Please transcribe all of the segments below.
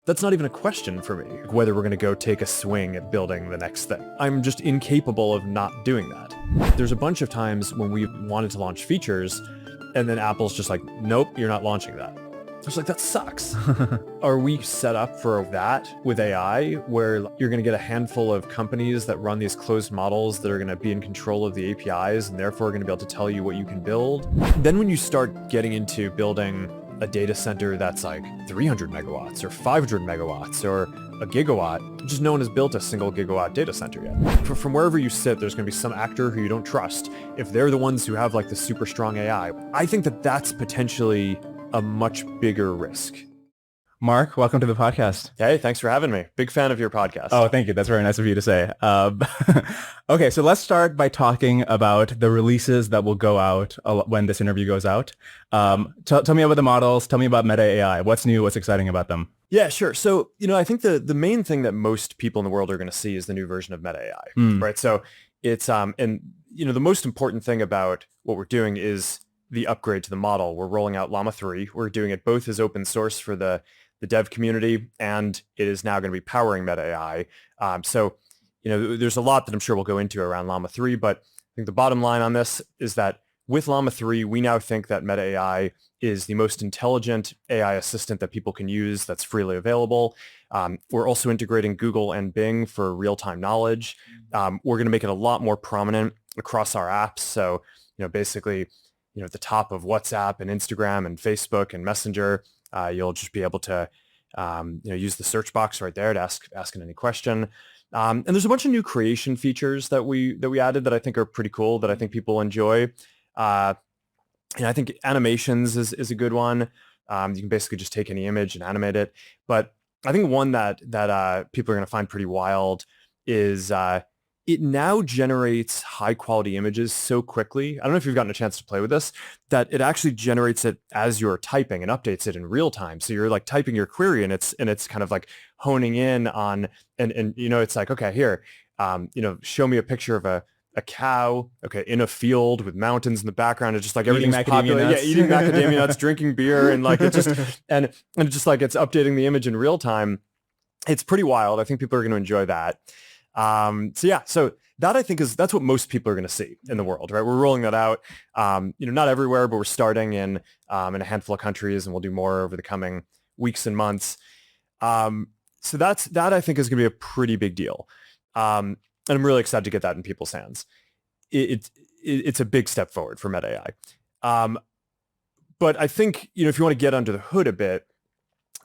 That's not even a question for me, whether we're going to go take a swing at building the next thing. I'm just incapable of not doing that. There's a bunch of times when we wanted to launch features, and then Apple's just like, nope, you're not launching that. I was like, that sucks. Are we set up for that with AI, where you're going to get a handful of companies that run these closed models that are going to be in control of the APIs and therefore are going to be able to tell you what you can build? Then when you start getting into building a data center that's like 300 megawatts or 500 megawatts or a gigawatt, just no one has built a single gigawatt data center yet. From wherever you sit, there's going to be some actor who you don't trust. If they're the ones who have like the super strong AI, I think that that's potentially a much bigger risk. Mark, welcome to the podcast. Hey, thanks for having me. Big fan of your podcast. Oh, thank you. That's very nice of you to say. Okay, so let's start by talking about the releases that will go out when this interview goes out. Tell me about the models. Tell me about Meta AI. What's new? What's exciting about them? Yeah, sure. So, I think the main thing that most people in the world are going to see is the new version of Meta AI, right? So it's, the most important thing about what we're doing is the upgrade to the model. We're rolling out Llama 3. We're doing it both as open source for the dev community, and it is now going to be powering Meta AI. There's a lot that I'm sure we'll go into around Llama 3, but I think the bottom line on this is that with Llama 3, we now think that Meta AI is the most intelligent AI assistant that people can use that's freely available. We're also integrating Google and Bing for real-time knowledge. We're going to make it a lot more prominent across our apps. So, basically, at the top of WhatsApp and Instagram and Facebook and Messenger, you'll just be able to, use the search box right there to ask any question. And there's a bunch of new creation features that we added that I think are pretty cool, that I think people enjoy. I think animations is a good one. You can basically just take any image and animate it. But I think one that people are going to find pretty wild is it now generates high quality images so quickly. I don't know if you've gotten a chance to play with this, that it actually generates it as you're typing and updates it in real time. So you're like typing your query and it's kind of like honing in on, and it's like, okay, here, show me a picture of a cow, okay, in a field with mountains in the background. It's just like everything's popular. Yeah, eating macadamia nuts, drinking beer, and like it just and it's just like it's updating the image in real time. It's pretty wild. I think people are going to enjoy that. So that I think that's what most people are going to see in the world, right? We're rolling that out, not everywhere, but we're starting in a handful of countries, and we'll do more over the coming weeks and months. So that I think is going to be a pretty big deal. And I'm really excited to get that in people's hands. It's a big step forward for Meta AI. But I think, if you want to get under the hood a bit,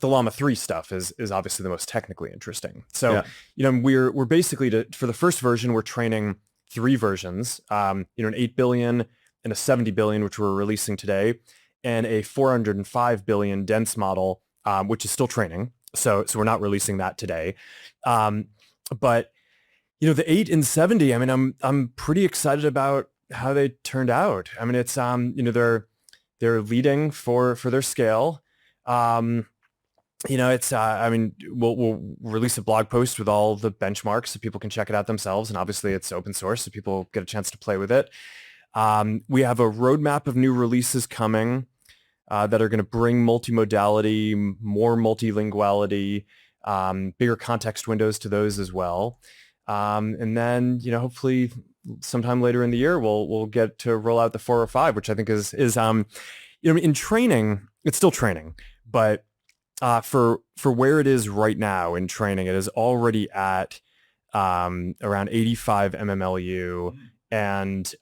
the Llama 3 stuff is obviously the most technically interesting. So, we're basically for the first version, we're training 3 versions, an 8 billion and a 70 billion, which we're releasing today, and a 405 billion dense model, which is still training. So we're not releasing that today. But the 8 and 70, I'm pretty excited about how they turned out. It's, they're leading for their scale. We'll release a blog post with all the benchmarks so people can check it out themselves. And obviously it's open source, so people get a chance to play with it. We have a roadmap of new releases coming that are going to bring multimodality, more multilinguality, bigger context windows to those as well. And then, hopefully sometime later in the year, we'll get to roll out the 405, which I think is in training, it's still training, but for where it is right now in training, it is already at around 85 mmLU, and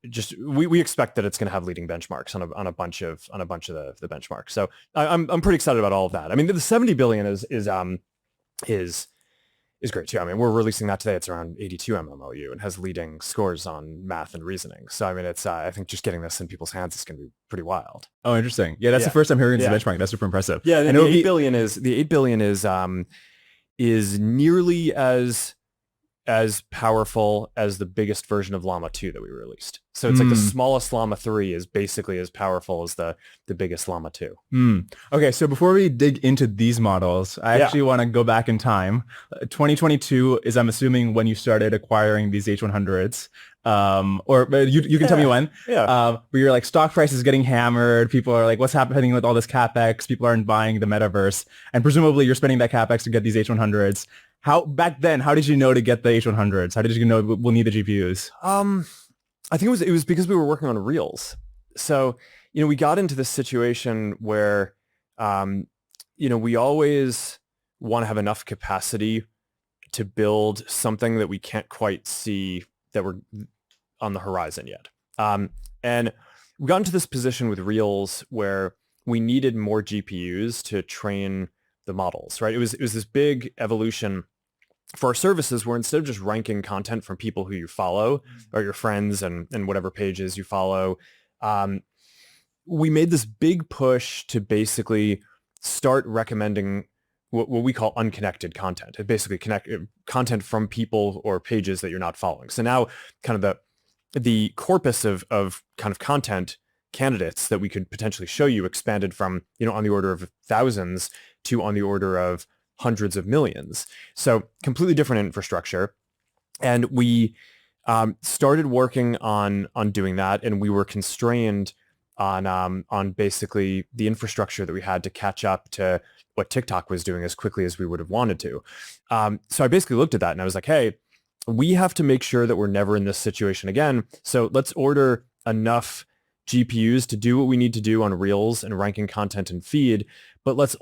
just we expect that it's going to have leading benchmarks on a bunch of the benchmarks. So I'm pretty excited about all of that. The 70 billion is great too. We're releasing that today. It's around 82 mmLU and has leading scores on math and reasoning. So it's I think just getting this in people's hands is going to be pretty wild. Oh, interesting. Yeah, that's the first time hearing this benchmark. That's super impressive. Yeah, the 8 billion is nearly as powerful as the biggest version of Llama 2 that we released. So it's like the smallest Llama 3 is basically as powerful as the biggest Llama 2. Okay, so before we dig into these models, I actually want to go back in time. 2022 is, I'm assuming, when you started acquiring these H100s. you can tell me when. Yeah. Where you're like, stock price is getting hammered. People are like, what's happening with all this capex? People aren't buying the metaverse, and presumably you're spending that capex to get these H100s. Back then, how did you know to get the H100s? How did you know we'll need the GPUs? I think it was because we were working on Reels. So, we got into this situation where, we always want to have enough capacity to build something that we can't quite see that we're on the horizon yet. And we got into this position with Reels where we needed more GPUs to train the models, right? It was this big evolution for our services where instead of just ranking content from people who you follow or your friends and whatever pages you follow, we made this big push to basically start recommending what we call unconnected content. It basically connect content from people or pages that you're not following. So now kind of the corpus of kind of content candidates that we could potentially show you expanded from, on the order of thousands to on the order of hundreds of millions. So completely different infrastructure. And we started working on doing that, and we were constrained on basically the infrastructure that we had to catch up to what TikTok was doing as quickly as we would have wanted to. So I basically looked at that and I was like, hey, we have to make sure that we're never in this situation again. So let's order enough GPUs to do what we need to do on Reels and ranking content and feed, but let's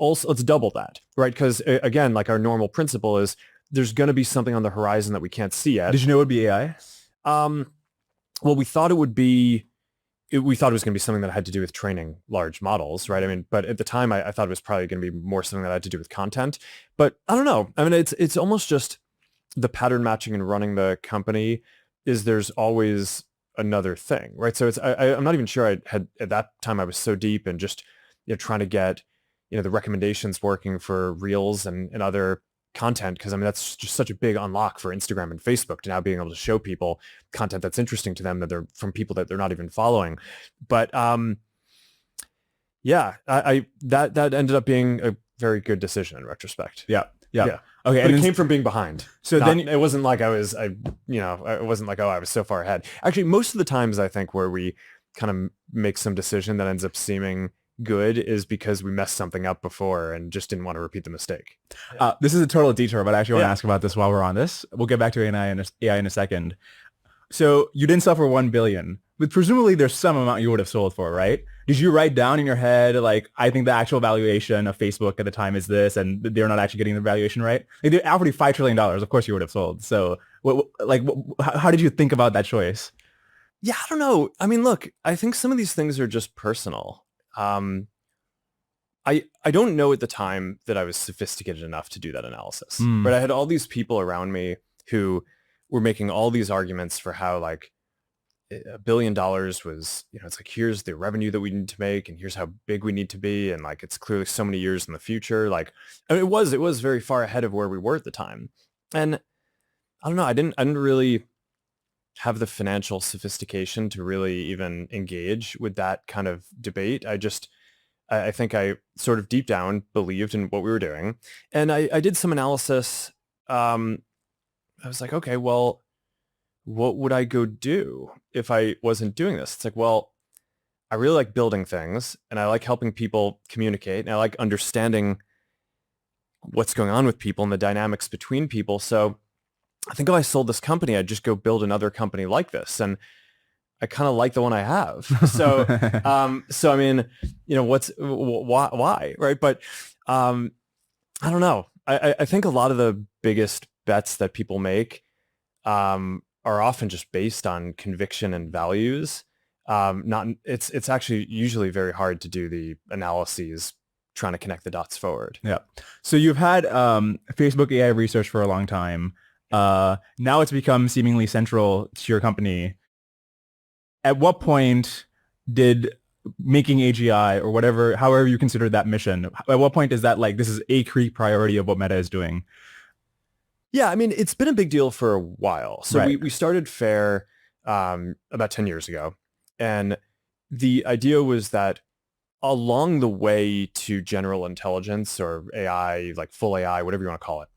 double that, right? Because again, like our normal principle is there's going to be something on the horizon that we can't see yet. Did you know it would be AI? Well, we thought it was going to be something that had to do with training large models, right? I mean, but at the time I thought it was probably going to be more something that had to do with content, but I don't know. I mean, it's almost just the pattern matching and running the company is there's always another thing, right? So I'm not even sure I had at that time I was so deep and just, trying to get, the recommendations working for Reels and other content. Cause I mean, that's just such a big unlock for Instagram and Facebook to now being able to show people content that's interesting to them that they're from people that they're not even following. But, yeah, that ended up being a very good decision in retrospect. Yeah. Okay. But it came from being behind. So then then it wasn't like it wasn't like, oh, I was so far ahead. Actually, most of the times I think where we kind of make some decision that ends up seeming good is because we messed something up before and just didn't want to repeat the mistake. This is a total detour, but I actually want to ask about this while we're on this. We'll get back to AI in a second. So you didn't sell for 1 billion, but presumably there's some amount you would have sold for, right? Did you write down in your head, like, I think the actual valuation of Facebook at the time is this, and they're not actually getting the valuation right? Like, they're already $5 trillion. Of course you would have sold. So how did you think about that choice? Yeah, I don't know. I mean, look, I think some of these things are just personal. I don't know at the time that I was sophisticated enough to do that analysis, but I had all these people around me who were making all these arguments for how like $1 billion was, it's like, here's the revenue that we need to make and here's how big we need to be. And like, it's clearly so many years in the future. Like, I mean, it was very far ahead of where we were at the time. And I don't know, I didn't really have the financial sophistication to really even engage with that kind of debate. I think I sort of deep down believed in what we were doing. And I did some analysis. I was like, okay, well, what would I go do if I wasn't doing this? It's like, well, I really like building things and I like helping people communicate and I like understanding what's going on with people and the dynamics between people. So I think if I sold this company, I'd just go build another company like this. And I kind of like the one I have. So, so I mean, why, right? But I don't know. I think a lot of the biggest bets that people make are often just based on conviction and values. It's actually usually very hard to do the analyses trying to connect the dots forward. Yeah. So you've had Facebook AI research for a long time. Now it's become seemingly central to your company. At what point did making AGI or whatever, however you consider that mission, at what point is that like, this is a key priority of what Meta is doing? Yeah, I mean, it's been a big deal for a while. So Right. we started FAIR about 10 years ago. And the idea was that along the way to general intelligence or AI, like full AI, whatever you want to call it,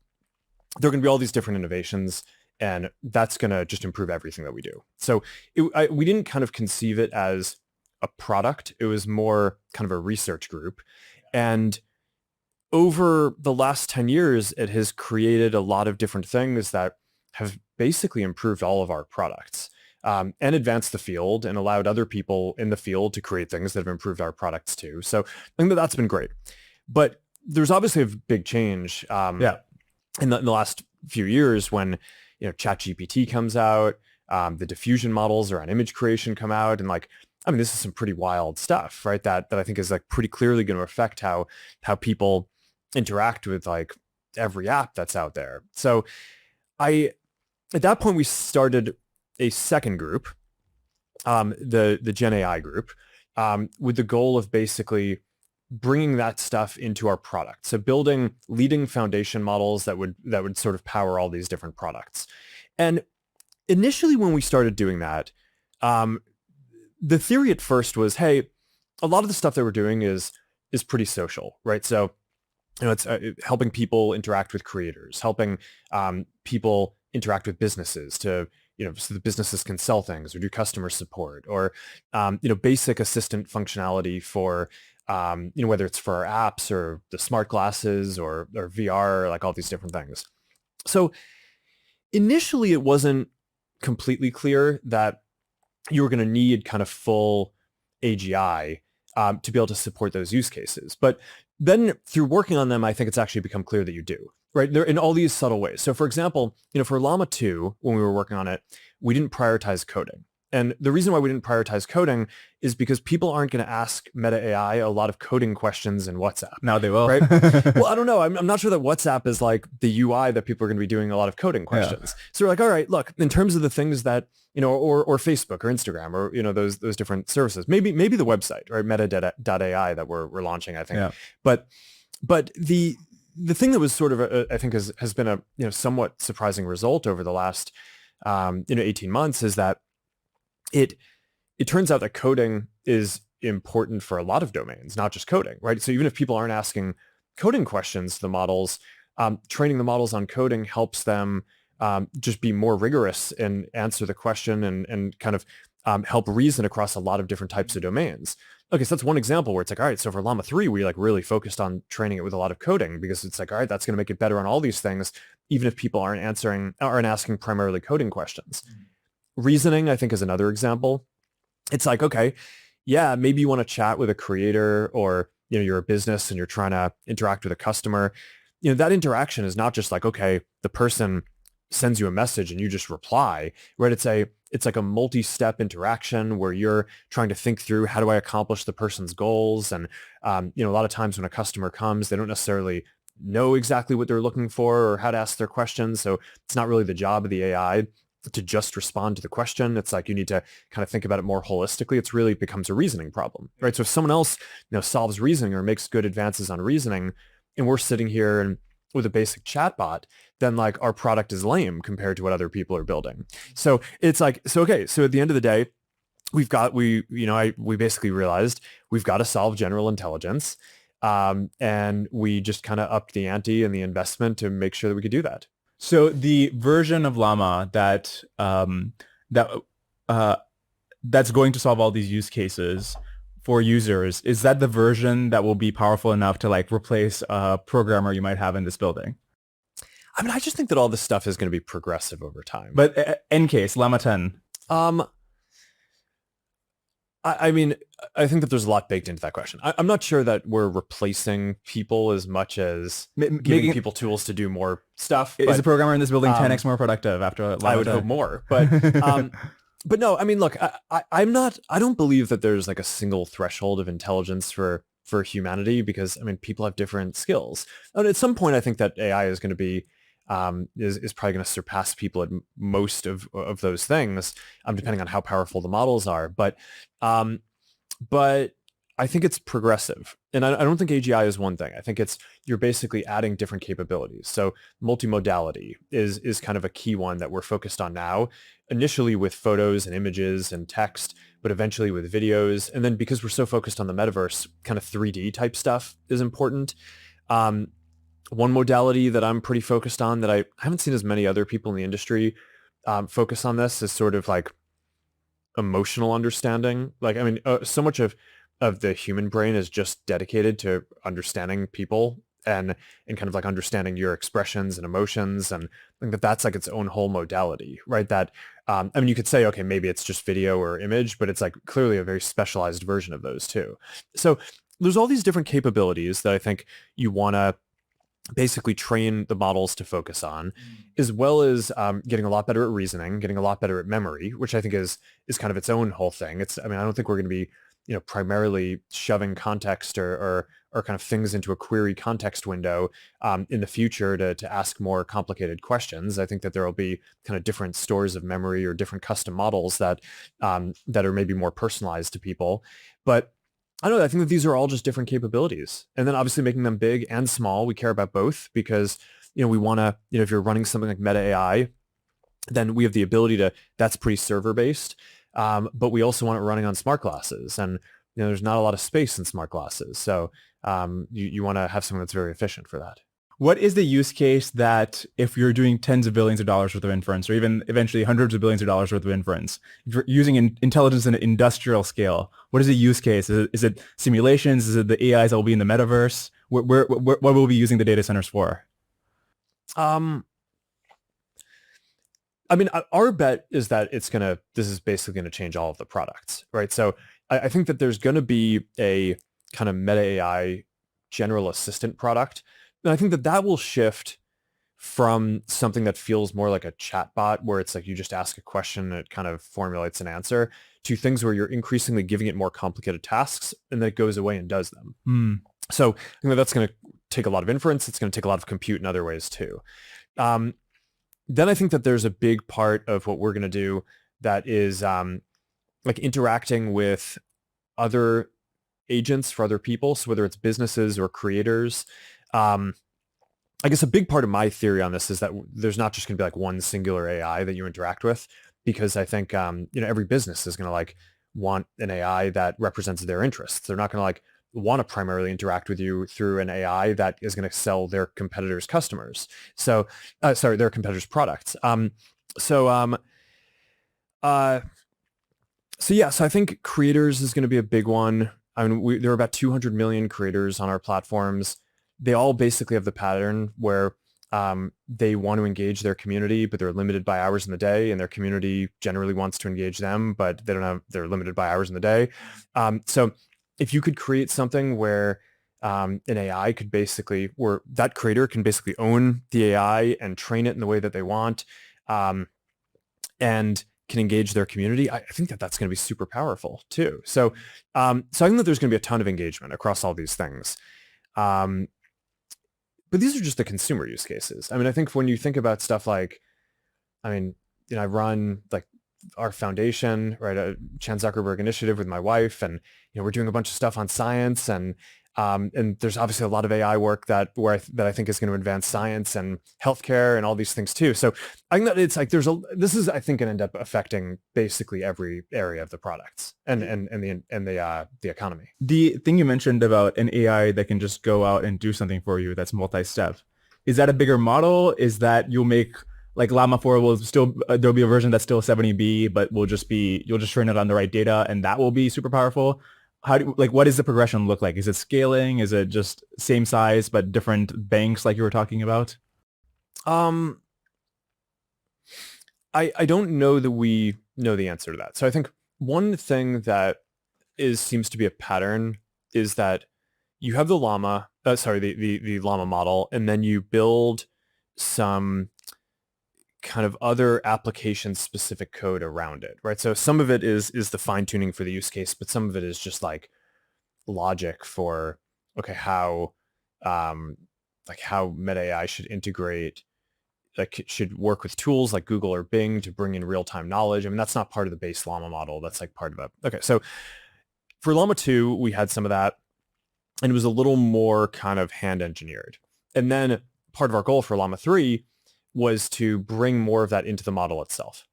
there are going to be all these different innovations. and that's going to just improve everything that we do. So we didn't kind of conceive it as a product. It was more kind of a research group. And over the last 10 years, it has created a lot of different things that have basically improved all of our products, and advanced the field and allowed other people in the field to create things that have improved our products too. So I think that that's been great. But there's obviously a big change in the last few years when, ChatGPT comes out, the diffusion models around image creation come out, and this is some pretty wild stuff, right? That I think is pretty clearly going to affect how people interact with every app that's out there. So at that point we started a second group, the Gen AI group, with the goal of basically bringing that stuff into our product. So building leading foundation models that would sort of power all these different products. And initially when we started doing that, the theory at first was, hey, a lot of the stuff that we're doing is pretty social, right? So, it's helping people interact with creators, helping people interact with businesses to, so the businesses can sell things or do customer support, or, basic assistant functionality for, whether it's for our apps or the smart glasses or VR, like all these different things. So initially it wasn't completely clear that you were going to need kind of full AGI to be able to support those use cases. But then through working on them, I think it's actually become clear that you do, right? They're in all these subtle ways. So for example, for Llama 2, when we were working on it, we didn't prioritize coding. And the reason why we didn't prioritize coding is because people aren't going to ask Meta AI a lot of coding questions in WhatsApp. Now they will. Right? Well, I don't know. I'm not sure that WhatsApp is the UI that people are going to be doing a lot of coding questions. Yeah. So we're all right, look, in terms of the things that, or Facebook or Instagram or, those different services, maybe the website, right? Meta.ai that we're launching, I think. Yeah. But the thing that was sort of, I think has been a, somewhat surprising result over the last, 18 months is that it turns out that coding is important for a lot of domains, not just coding, right? So even if people aren't asking coding questions to the models, training the models on coding helps them just be more rigorous and answer the question and kind of help reason across a lot of different types of domains. Okay, so that's one example where it's all right, so for Llama 3, we really focused on training it with a lot of coding because it's all right, that's going to make it better on all these things, even if people aren't asking primarily coding questions. Mm-hmm. Reasoning, I think, is another example. It's okay, yeah, maybe you want to chat with a creator or, you're a business and you're trying to interact with a customer. That interaction is not just okay, the person sends you a message and you just reply, right? It's like a multi-step interaction where you're trying to think through how do I accomplish the person's goals. And, a lot of times when a customer comes, they don't necessarily know exactly what they're looking for or how to ask their questions. So it's not really the job of the AI to just respond to the question. It's you need to kind of think about it more holistically. It's really becomes a reasoning problem, right? So if someone else, solves reasoning or makes good advances on reasoning, and we're sitting here and with a basic chatbot, then our product is lame compared to what other people are building. So it's okay. So at the end of the day, we basically realized we've got to solve general intelligence. And we just kind of upped the ante and the investment to make sure that we could do that. So the version of Llama that's going to solve all these use cases for users, is that the version that will be powerful enough to replace a programmer you might have in this building? I just think that all this stuff is going to be progressive over time. But in case, Llama 10. I think that there's a lot baked into that question. I'm not sure that we're replacing people as much as giving people tools to do more stuff. Is a programmer in this building 10x more productive after Llama 10? I would hope more. But no, look, I don't believe that there's a single threshold of intelligence for humanity because, people have different skills. And at some point, I think that AI is going to be is probably going to surpass people at most of those things, depending on how powerful the models are. But I think it's progressive. And I don't think AGI is one thing. I think you're basically adding different capabilities. So multimodality is kind of a key one that we're focused on now, initially with photos and images and text, but eventually with videos. And then because we're so focused on the metaverse, kind of 3D type stuff is important. One modality that I'm pretty focused on that I haven't seen as many other people in the industry focus on this is sort of like emotional understanding. Like, I mean, so much of the human brain is just dedicated to understanding people and kind of like understanding your expressions and emotions. And I think that that's like its own whole modality, right? That, I mean, you could say, okay, maybe it's just video or image, but it's like clearly a very specialized version of those too. So there's all these different capabilities that I think you want to basically train the models to focus on, as well as getting a lot better at reasoning, getting a lot better at memory, which I think is kind of its own whole thing. I mean, I don't think we're going to be, primarily shoving context or kind of things into a query context window in the future to ask more complicated questions. I think that there will be kind of different stores of memory or different custom models that that are maybe more personalized to people. But I don't know. I think that these are all just different capabilities. And then obviously making them big and small, we care about both because, we want to, if you're running something like Meta AI, then we have the ability to, that's pretty server based. But we also want it running on smart glasses. And, there's not a lot of space in smart glasses. So you want to have something that's very efficient for that. What is the use case that if you're doing tens of billions of dollars worth of inference, or even eventually hundreds of billions of dollars worth of inference, if you're using intelligence in an industrial scale, what is the use case? Is it simulations? Is it the AIs that will be in the metaverse? What will we be using the data centers for? I mean, our bet is that this is basically going to change all of the products, right? So I think that there's going to be a kind of Meta AI general assistant product. And I think that that will shift from something that feels more like a chatbot where it's like you just ask a question and it kind of formulates an answer to things where you're increasingly giving it more complicated tasks and then it goes away and does them. So I think that that's going to take a lot of inference. It's going to take a lot of compute in other ways too. Then I think that there's a big part of what we're going to do that is like interacting with other agents for other people. So whether it's businesses or creators, I guess a big part of my theory on this is that there's not just going to be like one singular AI that you interact with, because I think, every business is going to like want an AI that represents their interests. They're not going to like want to primarily interact with you through an AI that is going to sell their competitors' customers. So, their competitors' products. So I think creators is going to be a big one. I mean, there are about 200 million creators on our platforms. They all basically have the pattern where they want to engage their community, but they're limited by hours in the day, and their community generally wants to engage them, but they're limited by hours in the day. So if you could create something where an AI could basically, where that creator can basically own the AI and train it in the way that they want, and can engage their community, I think that that's going to be super powerful too. So I think that there's going to be a ton of engagement across all these things. But these are just the consumer use cases. I mean, I think when you think about stuff like, I run like our foundation, right, a Chan Zuckerberg initiative with my wife, and we're doing a bunch of stuff on science, and there's obviously a lot of AI work that I think is going to advance science and healthcare and all these things too. So I think that it's like this is, I think, going to end up affecting basically every area of the products and the economy. The thing you mentioned about an AI that can just go out and do something for you that's multi-step, is that a bigger model? Is that you'll make like Llama 4 will still there'll be a version that's still 70B, but you'll just train it on the right data and that will be super powerful? What does the progression look like? Is it scaling? Is it just same size but different banks like you were talking about? I don't know that we know the answer to that. So I think one thing that seems to be a pattern is that you have the Llama model, and then you build some kind of other application specific code around it, right? So some of it is the fine tuning for the use case, but some of it is just like logic for, okay, how Meta AI should integrate, like should work with tools like Google or Bing to bring in real-time knowledge. I mean, that's not part of the base Llama model. That's like part of it. Okay. So for Llama 2, we had some of that, and it was a little more kind of hand engineered. And then part of our goal for Llama 3 was to bring more of that into the model itself.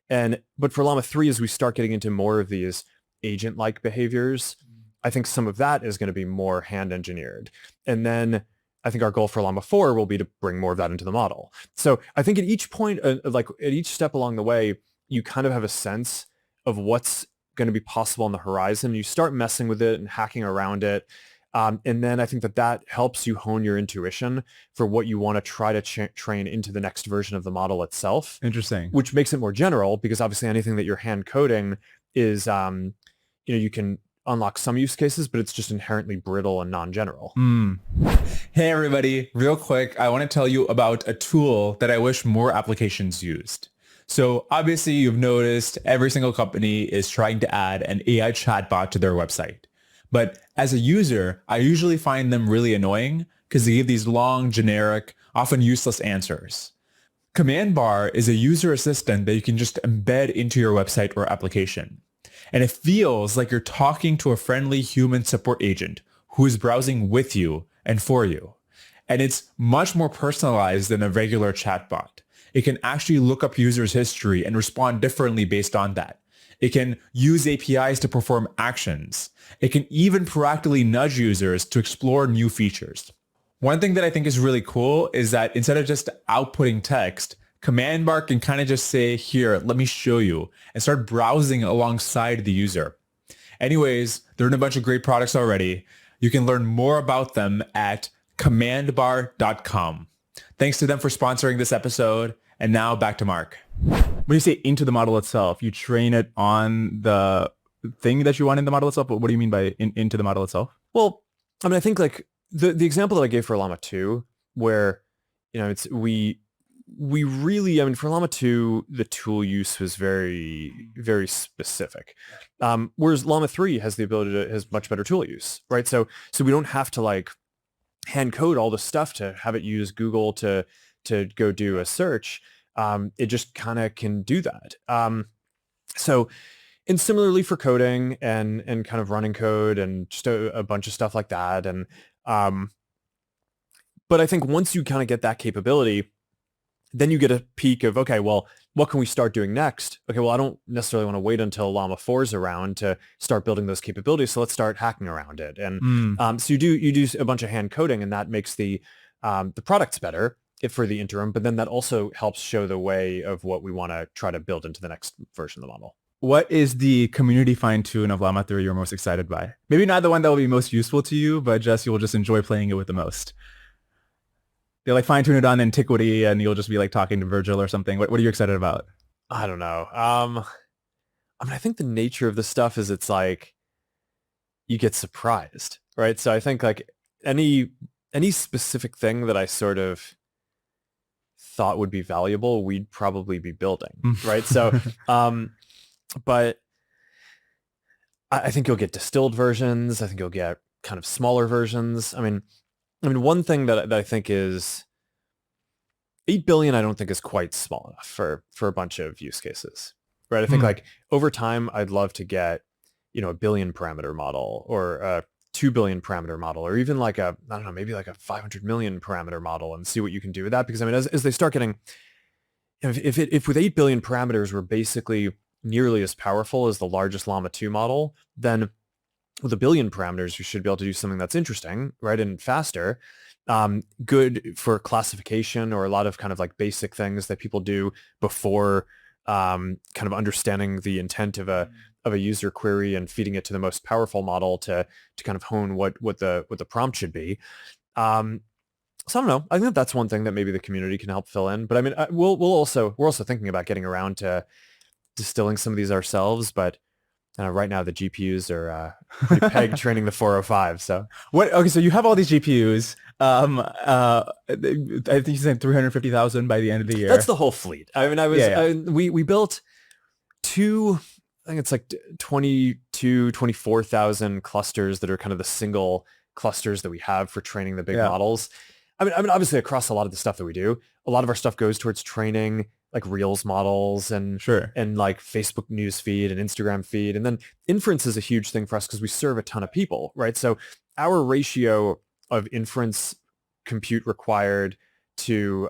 But for Llama 3, as we start getting into more of these agent-like behaviors, I think some of that is going to be more hand engineered. And then I think our goal for Llama 4 will be to bring more of that into the model. So I think at each point, like at each step along the way, you kind of have a sense of what's going to be possible on the horizon. You start messing with it and hacking around it. And then I think that helps you hone your intuition for what you want to try to train into the next version of the model itself. Interesting. Which makes it more general, because obviously anything that you're hand coding is, you can unlock some use cases, but it's just inherently brittle and non-general. Hey everybody, real quick, I want to tell you about a tool that I wish more applications used. So obviously you've noticed every single company is trying to add an AI chatbot to their website. But as a user, I usually find them really annoying because they give these long, generic, often useless answers. Command Bar is a user assistant that you can just embed into your website or application. And it feels like you're talking to a friendly human support agent who is browsing with you and for you. And it's much more personalized than a regular chatbot. It can actually look up users' history and respond differently based on that. It can use APIs to perform actions. It can even proactively nudge users to explore new features. One thing that I think is really cool is that instead of just outputting text, Command Bar can kind of just say, here, let me show you, and start browsing alongside the user. Anyways, they're in a bunch of great products already. You can learn more about them at commandbar.com. Thanks to them for sponsoring this episode. And now back to Mark. When you say into the model itself, you train it on the thing that you want in the model itself. But what do you mean by into the model itself? Well, I mean, I think like the example that I gave for Llama 2, where, it's we really, I mean, for Llama 2, the tool use was very, very specific. Whereas Llama 3 has the ability to, has much better tool use, right? So we don't have to like hand code all the stuff to have it use Google to go do a search. It just kind of can do that. And similarly for coding and kind of running code and just a bunch of stuff like that. And, but I think once you kind of get that capability, then you get a peek of, okay, well, what can we start doing next? Okay, well, I don't necessarily want to wait until Llama 4 is around to start building those capabilities. So let's start hacking around it. And so you do a bunch of hand coding, and that makes the products better for the interim, but then that also helps show the way of what we want to try to build into the next version of the model. What is the community fine-tune of Llama 3 you're most excited by? Maybe not the one that will be most useful to you, but you'll just enjoy playing it with the most. They like fine-tune it on Antiquity and you'll just be like talking to Virgil or something. What are you excited about? I don't know. I mean, I think the nature of the stuff is it's like you get surprised, right? So I think like any specific thing that I sort of thought would be valuable, we'd probably be building, right? So, but I think you'll get distilled versions. I think you'll get kind of smaller versions. I mean, one thing that I think is 8 billion, I don't think is quite small enough for a bunch of use cases, right? I think like over time, I'd love to get, a billion parameter model or a 2 billion parameter model, or even like I don't know, maybe like a 500 million parameter model, and see what you can do with that. Because I mean, as they start getting, if with 8 billion parameters, we're basically nearly as powerful as the largest Llama 2 model, then with 1 billion parameters, you should be able to do something that's interesting, right? And faster, good for classification, or a lot of kind of like basic things that people do before kind of understanding the intent of a user query and feeding it to the most powerful model to kind of hone what the prompt should be. So I don't know. I think that's one thing that maybe the community can help fill in. But I mean, we're also thinking about getting around to distilling some of these ourselves, but right now the GPUs are pretty pegged training the 405. So what? Okay, so you have all these GPUs. I think you said 350,000 by the end of the year. That's the whole fleet. I mean, we built two, I think it's like 24,000 clusters that are kind of the single clusters that we have for training the big models. I mean, obviously across a lot of the stuff that we do, a lot of our stuff goes towards training like Reels models and like Facebook news feed and Instagram feed. And then inference is a huge thing for us because we serve a ton of people, right? So our ratio of inference compute required to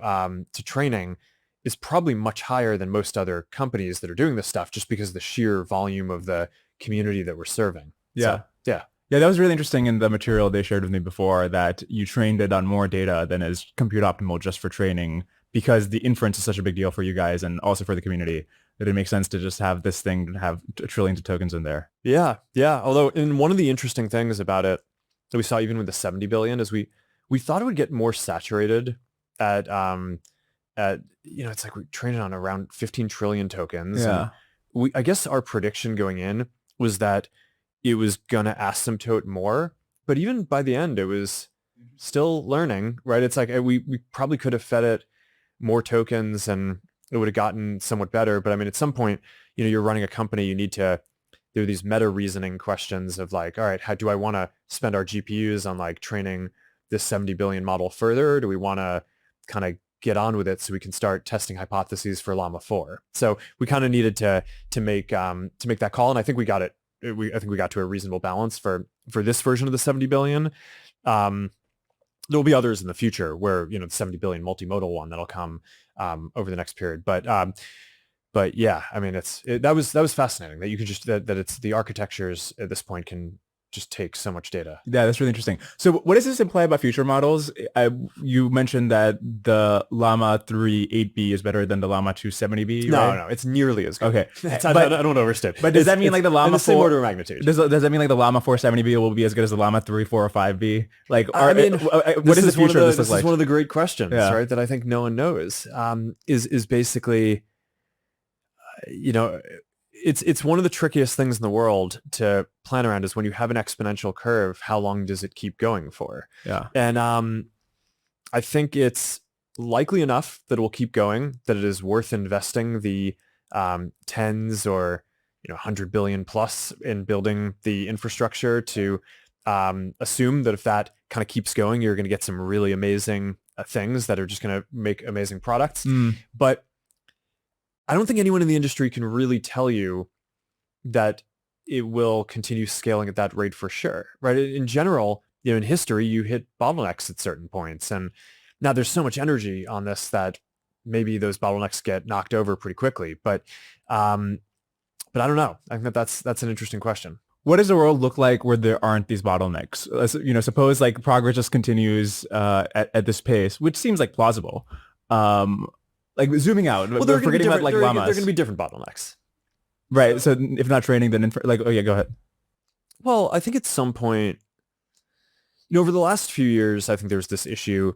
training is probably much higher than most other companies that are doing this stuff, just because of the sheer volume of the community that we're serving. Yeah. So, yeah. Yeah, that was really interesting in the material they shared with me before, that you trained it on more data than is compute optimal just for training, because the inference is such a big deal for you guys and also for the community that it makes sense to just have this thing have trillions of tokens in there. Yeah, yeah. Although, and one of the interesting things about it that we saw even with the 70 billion is we thought it would get more saturated at it's like we trained it on around 15 trillion tokens. Yeah. And I guess our prediction going in was that it was gonna asymptote more, but even by the end, it was still learning, right? It's like we probably could have fed it more tokens and it would have gotten somewhat better. But I mean, at some point, you're running a company, you need to do these meta reasoning questions of like, all right, how do I want to spend our GPUs on like training this 70 billion model further? Do we want to kind of get on with it so we can start testing hypotheses for Llama 4? So we kind of needed to make that call, and I think we got it. I think we got to a reasonable balance for this version of the 70 billion. There'll be others in the future where, the 70 billion multimodal one that'll come over the next period. But yeah, I mean, that was fascinating that you could just, that it's the architectures at this point can just take so much data. Yeah, that's really interesting. So what does this imply about future models? You mentioned that the Llama 3 8B is better than the Llama 2 70B, right? No, it's nearly as good. Okay. I don't want to overstate. But does that mean like the Llama 4 same order of magnitude? Does that mean like the Llama 4 70B will be as good as the Llama 3, 4, or 5B? Like, what does the future of this look like? This is one of the great questions, right? That I think no one knows. Is basically, it's one of the trickiest things in the world to plan around is when you have an exponential curve, how long does it keep going for? Yeah. And I think it's likely enough that it will keep going, that it is worth investing the tens or 100 billion plus in building the infrastructure to assume that if that kind of keeps going, you're going to get some really amazing things that are just going to make amazing products. But I don't think anyone in the industry can really tell you that it will continue scaling at that rate for sure, right? In general, in history, you hit bottlenecks at certain points. And now there's so much energy on this that maybe those bottlenecks get knocked over pretty quickly. But I don't know. I think that's an interesting question. What does the world look like where there aren't these bottlenecks? Suppose like progress just continues at this pace, which seems like plausible. Like zooming out, well, forgetting about like llamas. There are going to be different bottlenecks. Right. So if not training, then oh yeah, go ahead. Well, I think at some point, over the last few years, I think there's this issue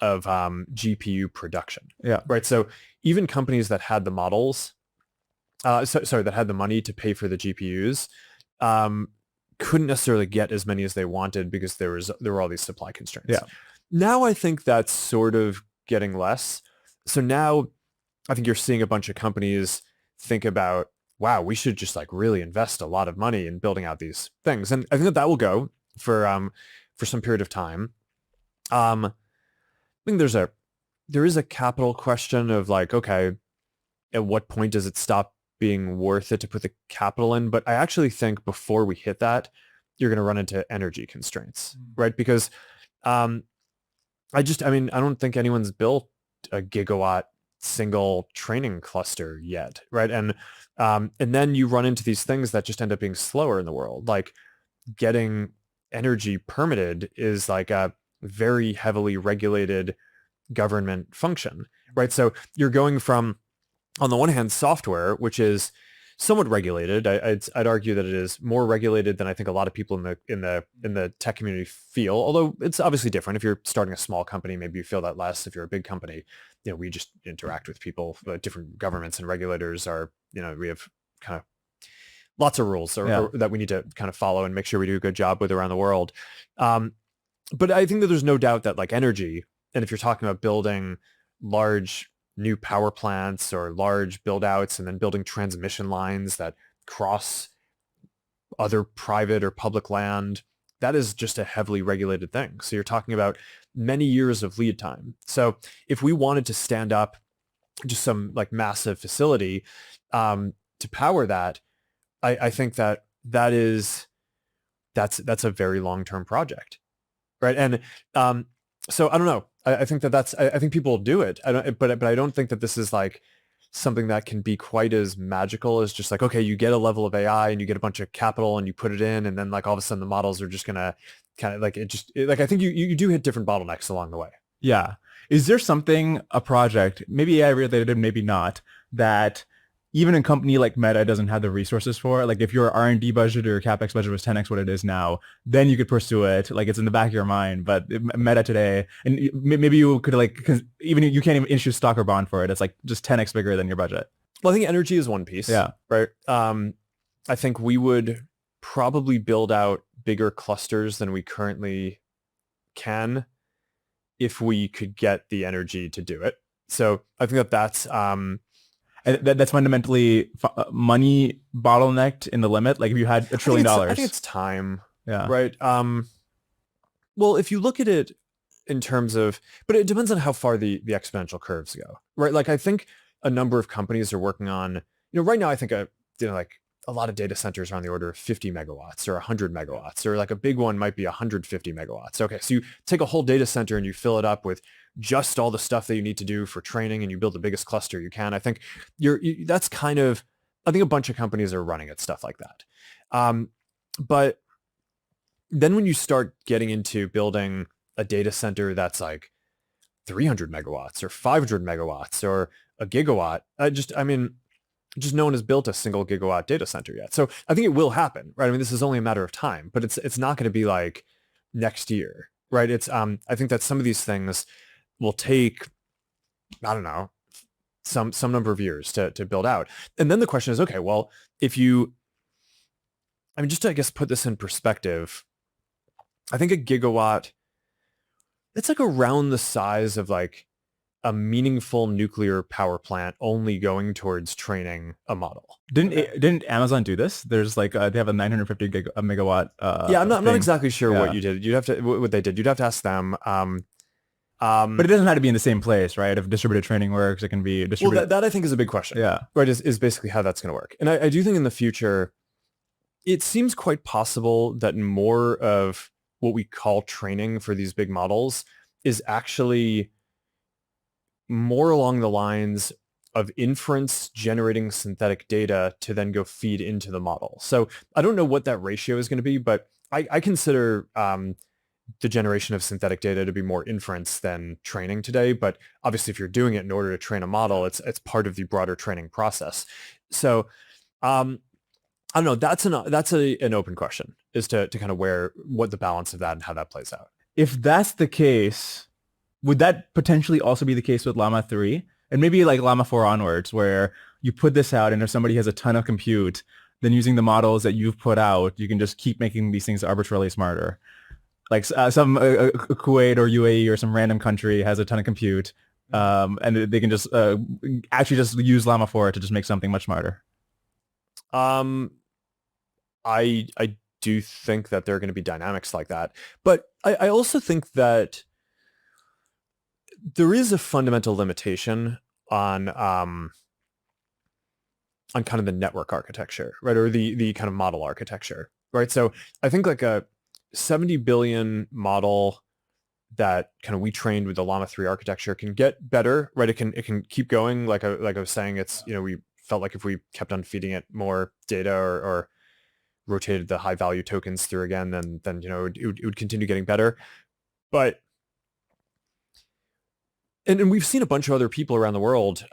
of GPU production. Yeah. Right. So even companies that had the models, that had the money to pay for the GPUs, couldn't necessarily get as many as they wanted because there were all these supply constraints. Yeah. Now I think that's sort of getting less. So now I think you're seeing a bunch of companies think about, wow, we should just like really invest a lot of money in building out these things. And I think that will go for some period of time. I think there is a capital question of like, okay, at what point does it stop being worth it to put the capital in? But I actually think before we hit that, you're going to run into energy constraints, right? Because I don't think anyone's built a gigawatt single training cluster yet, right? And then you run into these things that just end up being slower in the world. Like getting energy permitted is like a very heavily regulated government function, right? So you're going from, on the one hand, software, which is somewhat regulated. I'd argue that it is more regulated than I think a lot of people in the tech community feel. Although it's obviously different. If you're starting a small company, maybe you feel that less. If you're a big company, we just interact with people. Different governments and regulators are, we have kind of lots of rules or that we need to kind of follow and make sure we do a good job with around the world. But I think that there's no doubt that like energy, and if you're talking about building large new power plants or large build outs and then building transmission lines that cross other private or public land, that is just a heavily regulated thing. So you're talking about many years of lead time. So if we wanted to stand up just some like massive facility to power that, I think that's a very long-term project, right? And so I don't know. I think I think people will do it. But I don't think that this is like something that can be quite as magical as just like, okay, you get a level of AI and you get a bunch of capital and you put it in, and then like all of a sudden the models are just gonna kind of like like I think you do hit different bottlenecks along the way. Yeah. Is there something, a project, maybe AI related, maybe not, that even a company like Meta doesn't have the resources for? Like if your R&D budget or your CapEx budget was 10x what it is now, then you could pursue it. Like it's in the back of your mind. But Meta today, and maybe you could like, even you can't even issue stock or bond for it. It's like just 10x bigger than your budget. Well, I think energy is one piece. Yeah. Right. I think we would probably build out bigger clusters than we currently can if we could get the energy to do it. So I think that's that's fundamentally money bottlenecked in the limit. Like if you had $1 trillion. I think it's time. Yeah. Right. Well, if you look at it in terms of, but it depends on how far the exponential curves go. Right. Like I think a number of companies are working on, right now I think like a lot of data centers are on the order of 50 megawatts or 100 megawatts, or like a big one might be 150 megawatts. Okay, so you take a whole data center and you fill it up with just all the stuff that you need to do for training, and you build the biggest cluster you can. I think that's kind of, I think a bunch of companies are running at stuff like that. But then when you start getting into building a data center that's like 300 megawatts or 500 megawatts or a gigawatt, just no one has built a single gigawatt data center yet. So I think it will happen, right? I mean, this is only a matter of time, but it's not going to be like next year, right? It's I think that some of these things will take, I don't know, some number of years to build out. And then the question is, okay, well, if you, just to, I guess, put this in perspective, I think a gigawatt, it's like around the size of like a meaningful nuclear power plant only going towards training a model. Didn't Amazon do this? There's like they have a 950 megawatt. Yeah, I'm not exactly sure what you did. You'd have to what they did. You'd have to ask them. But it doesn't have to be in the same place, right? If distributed training works, it can be distributed. Well, that I think is a big question. Yeah, right. Is basically how that's going to work. And I do think in the future, it seems quite possible that more of what we call training for these big models is actually more along the lines of inference generating synthetic data to then go feed into the model. So I don't know what that ratio is going to be, but I consider the generation of synthetic data to be more inference than training today. But obviously, if you're doing it in order to train a model, it's part of the broader training process. So I don't know. That's an open question, is to kind of what the balance of that and how that plays out. If that's the case, would that potentially also be the case with Llama 3? And maybe like Llama 4 onwards, where you put this out and if somebody has a ton of compute, then using the models that you've put out, you can just keep making these things arbitrarily smarter. Like some Kuwait or UAE or some random country has a ton of compute, and they can just actually just use Llama 4 to just make something much smarter. I do think that there are going to be dynamics like that. But I also think that there is a fundamental limitation on kind of the network architecture, right? Or the kind of model architecture, right? So I think like a 70 billion model that kind of we trained with the Llama 3 architecture can get better, right? It can keep going. Like I was saying, it's, we felt like if we kept on feeding it more data or rotated the high value tokens through again, then it would continue getting better. But and we've seen a bunch of other people around the world,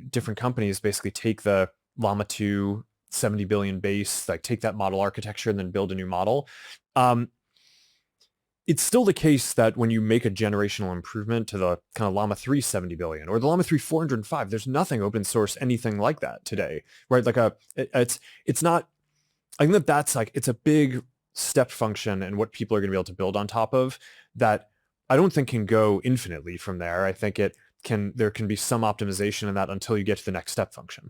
different companies basically take the Llama 2 70 billion base, like take that model architecture and then build a new model. It's still the case that when you make a generational improvement to the kind of Llama 3 70 billion or the Llama 3 405, there's nothing open source, anything like that today, right? Like it's not, I think that's like, it's a big step function and what people are going to be able to build on top of that. I don't think can go infinitely from there. I think there can be some optimization in that until you get to the next step function.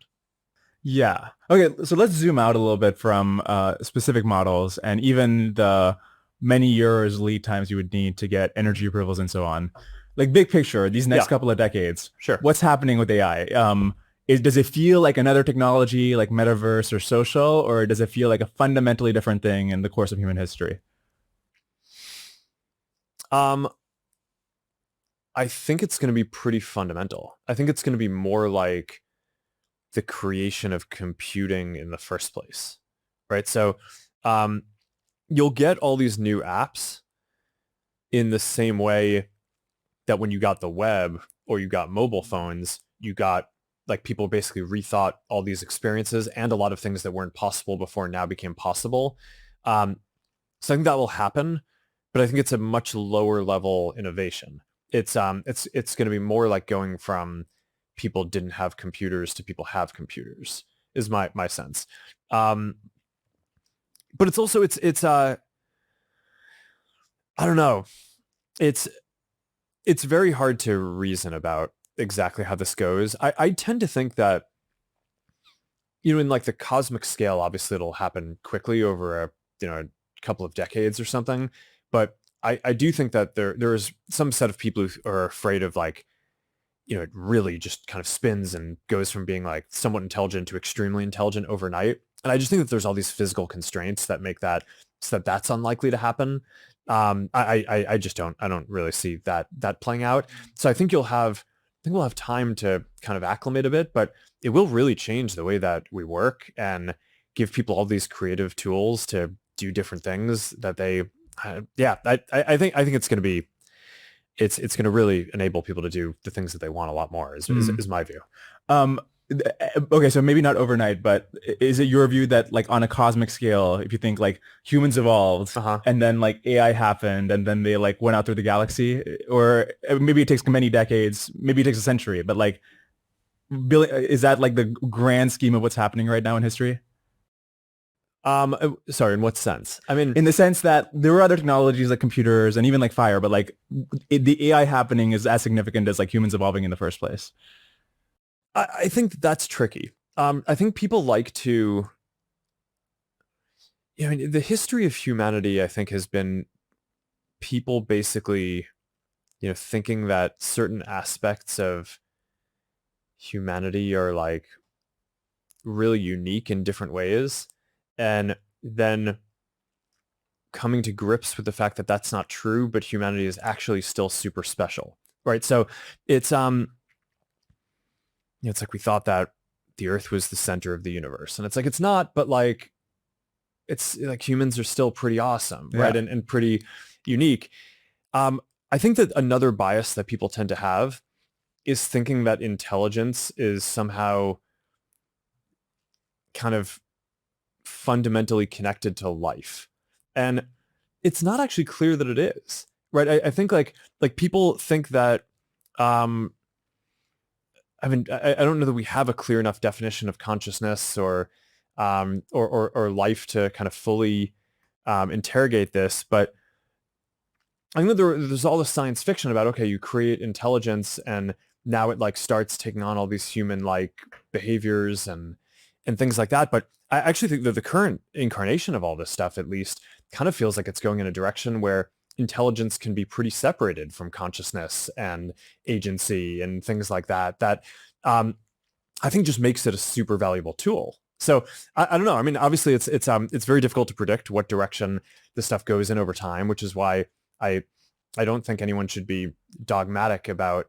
Yeah. Okay. So let's zoom out a little bit from specific models and even the many years lead times you would need to get energy approvals and so on. Like big picture, these next couple of decades. Sure. What's happening with AI? Does it feel like another technology like metaverse or social, or does it feel like a fundamentally different thing in the course of human history? I I think it's going to be pretty fundamental. I think it's going to be more like the creation of computing in the first place, right? So um, you'll get all these new apps in the same way that when you got the web or you got mobile phones, you got like people basically rethought all these experiences, and a lot of things that weren't possible before now became possible. Um, so I think that will happen, but I think it's a much lower level innovation. It's going to be more like going from people didn't have computers to people have computers is my sense. Um, but it's also I don't know. It's it's very hard to reason about exactly how this goes. I tend to think that, in like the cosmic scale, obviously it'll happen quickly over a couple of decades or something. But I do think that there is some set of people who are afraid of like, it really just kind of spins and goes from being like somewhat intelligent to extremely intelligent overnight. And I just think that there's all these physical constraints that make that so that that's unlikely to happen. I just I don't really see that playing out. So I think we'll have time to kind of acclimate a bit, but it will really change the way that we work and give people all these creative tools to do different things that they, I think it's going to be, it's going to really enable people to do the things that they want a lot more is my view. Um, okay, so maybe not overnight, but is it your view that like on a cosmic scale, if you think like humans evolved and then like AI happened and then they like went out through the galaxy, or maybe it takes many decades, maybe it takes a century, but like, is that like the grand scheme of what's happening right now in history? Sorry, in what sense? I mean, in the sense that there were other technologies like computers and even like fire, but like the AI happening is as significant as like humans evolving in the first place. I think that's tricky. I think people like to, I mean, the history of humanity, I think, has been people basically, thinking that certain aspects of humanity are like really unique in different ways, and then coming to grips with the fact that that's not true, but humanity is actually still super special, right? So it's it's like we thought that the Earth was the center of the universe, and it's like it's not, but like it's like humans are still pretty awesome, right? And pretty unique. I think that another bias that people tend to have is thinking that intelligence is somehow kind of fundamentally connected to life. And it's not actually clear that it is, right? I think like people think that, I mean, I don't know that we have a clear enough definition of consciousness or life to kind of fully interrogate this, but I think that there's all this science fiction about, okay, you create intelligence and now it like starts taking on all these human like behaviors and things like that. But I actually think that the current incarnation of all this stuff, at least, kind of feels like it's going in a direction where intelligence can be pretty separated from consciousness and agency and things like that, I think just makes it a super valuable tool. So I don't know. I mean, obviously it's very difficult to predict what direction this stuff goes in over time, which is why I don't think anyone should be dogmatic about,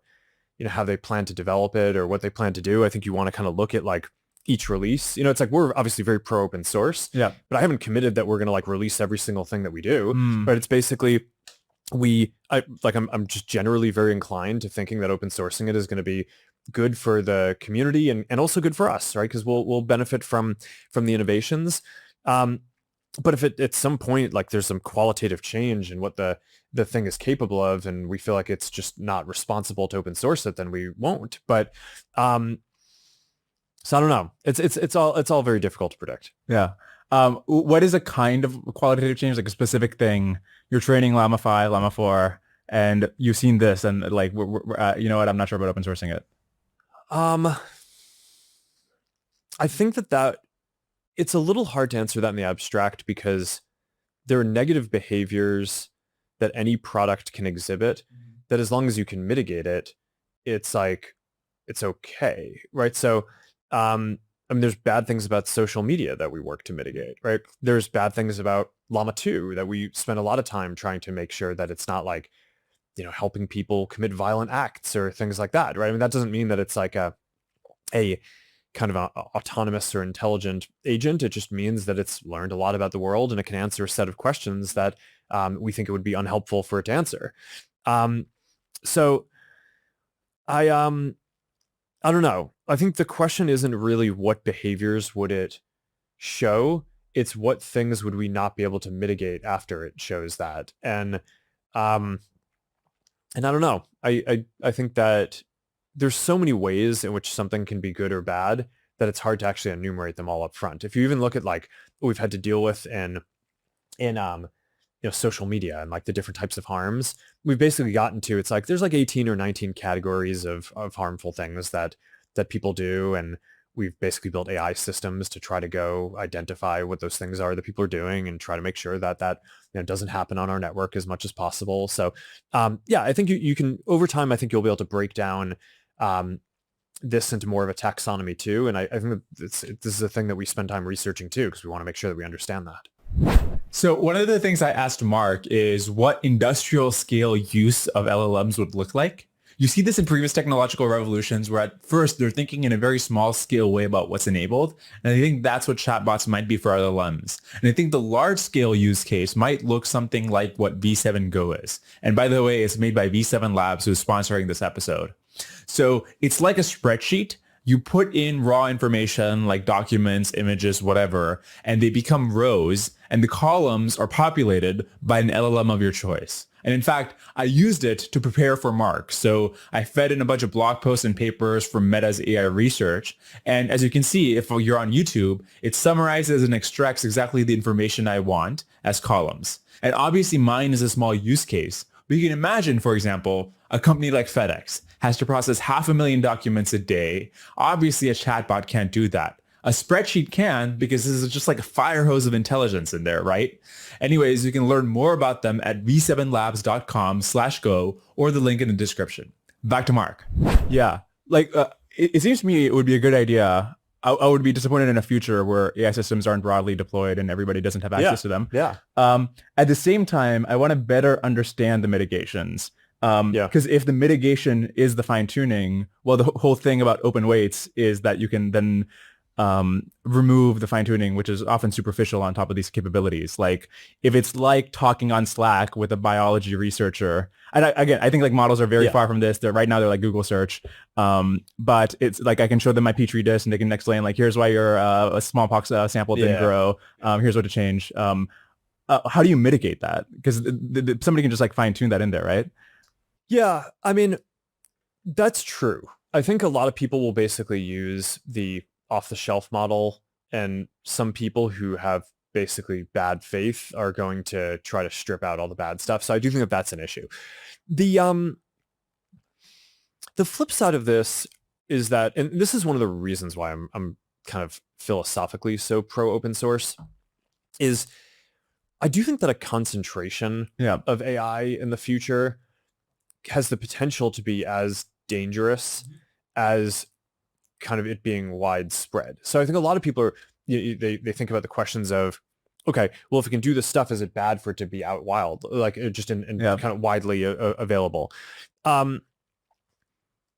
how they plan to develop it or what they plan to do. I think you want to kind of look at like each release. It's like we're obviously very pro open source, but I haven't committed that we're going to like release every single thing that we do. But it's basically I'm just generally very inclined to thinking that open sourcing it is going to be good for the community and also good for us, right? Because we'll benefit from the innovations. But if at some point like there's some qualitative change in what the thing is capable of, and we feel like it's just not responsible to open source it, then we won't. But so I don't know. It's all very difficult to predict. Yeah. What is a kind of qualitative change, like a specific thing? You're training Llama 5, Llama 4, and you've seen this, and like, you know what? I'm not sure about open sourcing it. I think that it's a little hard to answer that in the abstract because there are negative behaviors that any product can exhibit that as long as you can mitigate it, it's like, it's okay, right? So, I mean, there's bad things about social media that we work to mitigate, right? There's bad things about Llama 2 that we spend a lot of time trying to make sure that it's not like helping people commit violent acts or things like that, right? I mean, that doesn't mean that it's like a kind of a autonomous or intelligent agent. It just means that it's learned a lot about the world and it can answer a set of questions that we think it would be unhelpful for it to answer. So I don't know. I think the question isn't really what behaviors would it show. It's what things would we not be able to mitigate after it shows that. And I don't know. I think that there's so many ways in which something can be good or bad that it's hard to actually enumerate them all up front. If you even look at like what we've had to deal with in social media and like the different types of harms, we've basically gotten to, it's like there's like 18 or 19 categories of harmful things that people do, and we've basically built AI systems to try to go identify what those things are that people are doing and try to make sure that doesn't happen on our network as much as possible. So I think you can, over time, I think you'll be able to break down this into more of a taxonomy too. And I think that this is a thing that we spend time researching too, because we want to make sure that we understand that. So one of the things I asked Mark is what industrial scale use of LLMs would look like. You see this in previous technological revolutions where at first they're thinking in a very small scale way about what's enabled. And I think that's what chatbots might be for LLMs. And I think the large scale use case might look something like what V7 Go is. And by the way, it's made by V7 Labs, who's sponsoring this episode. So it's like a spreadsheet. You put in raw information like documents, images, whatever, and they become rows, and the columns are populated by an LLM of your choice. And in fact, I used it to prepare for Mark. So I fed in a bunch of blog posts and papers from Meta's AI research. And as you can see, if you're on YouTube, it summarizes and extracts exactly the information I want as columns. And obviously mine is a small use case. But you can imagine, for example, a company like FedEx has to process 500,000 documents a day. Obviously, a chatbot can't do that. A spreadsheet can, because this is just like a fire hose of intelligence in there, right? Anyways, you can learn more about them at v7labs.com/go or the link in the description. Back to Mark. Yeah. Like, it seems to me it would be a good idea. I would be disappointed in a future where AI systems aren't broadly deployed and everybody doesn't have access to them. Yeah. At the same time, I want to better understand the mitigations. Because if the mitigation is the fine tuning, well, the whole thing about open weights is that you can then remove the fine tuning, which is often superficial on top of these capabilities. Like if it's like talking on Slack with a biology researcher, and I think like models are very far from this. Right now they're like Google search, but it's like I can show them my Petri dish and they can explain like, here's why your a smallpox sample didn't grow. Here's what to change. How do you mitigate that? Because somebody can just like fine tune that in there, right? Yeah, I mean, that's true. I think a lot of people will basically use the off-the-shelf model, and some people who have basically bad faith are going to try to strip out all the bad stuff. So I do think that that's an issue. The flip side of this is that, and this is one of the reasons why I'm kind of philosophically so pro open source, is I do think that a concentration of AI in the future has the potential to be as dangerous as kind of it being widespread. So I think a lot of people are, they think about the questions of, okay, well, if it can do this stuff, is it bad for it to be out wild, like just in kind of widely available? I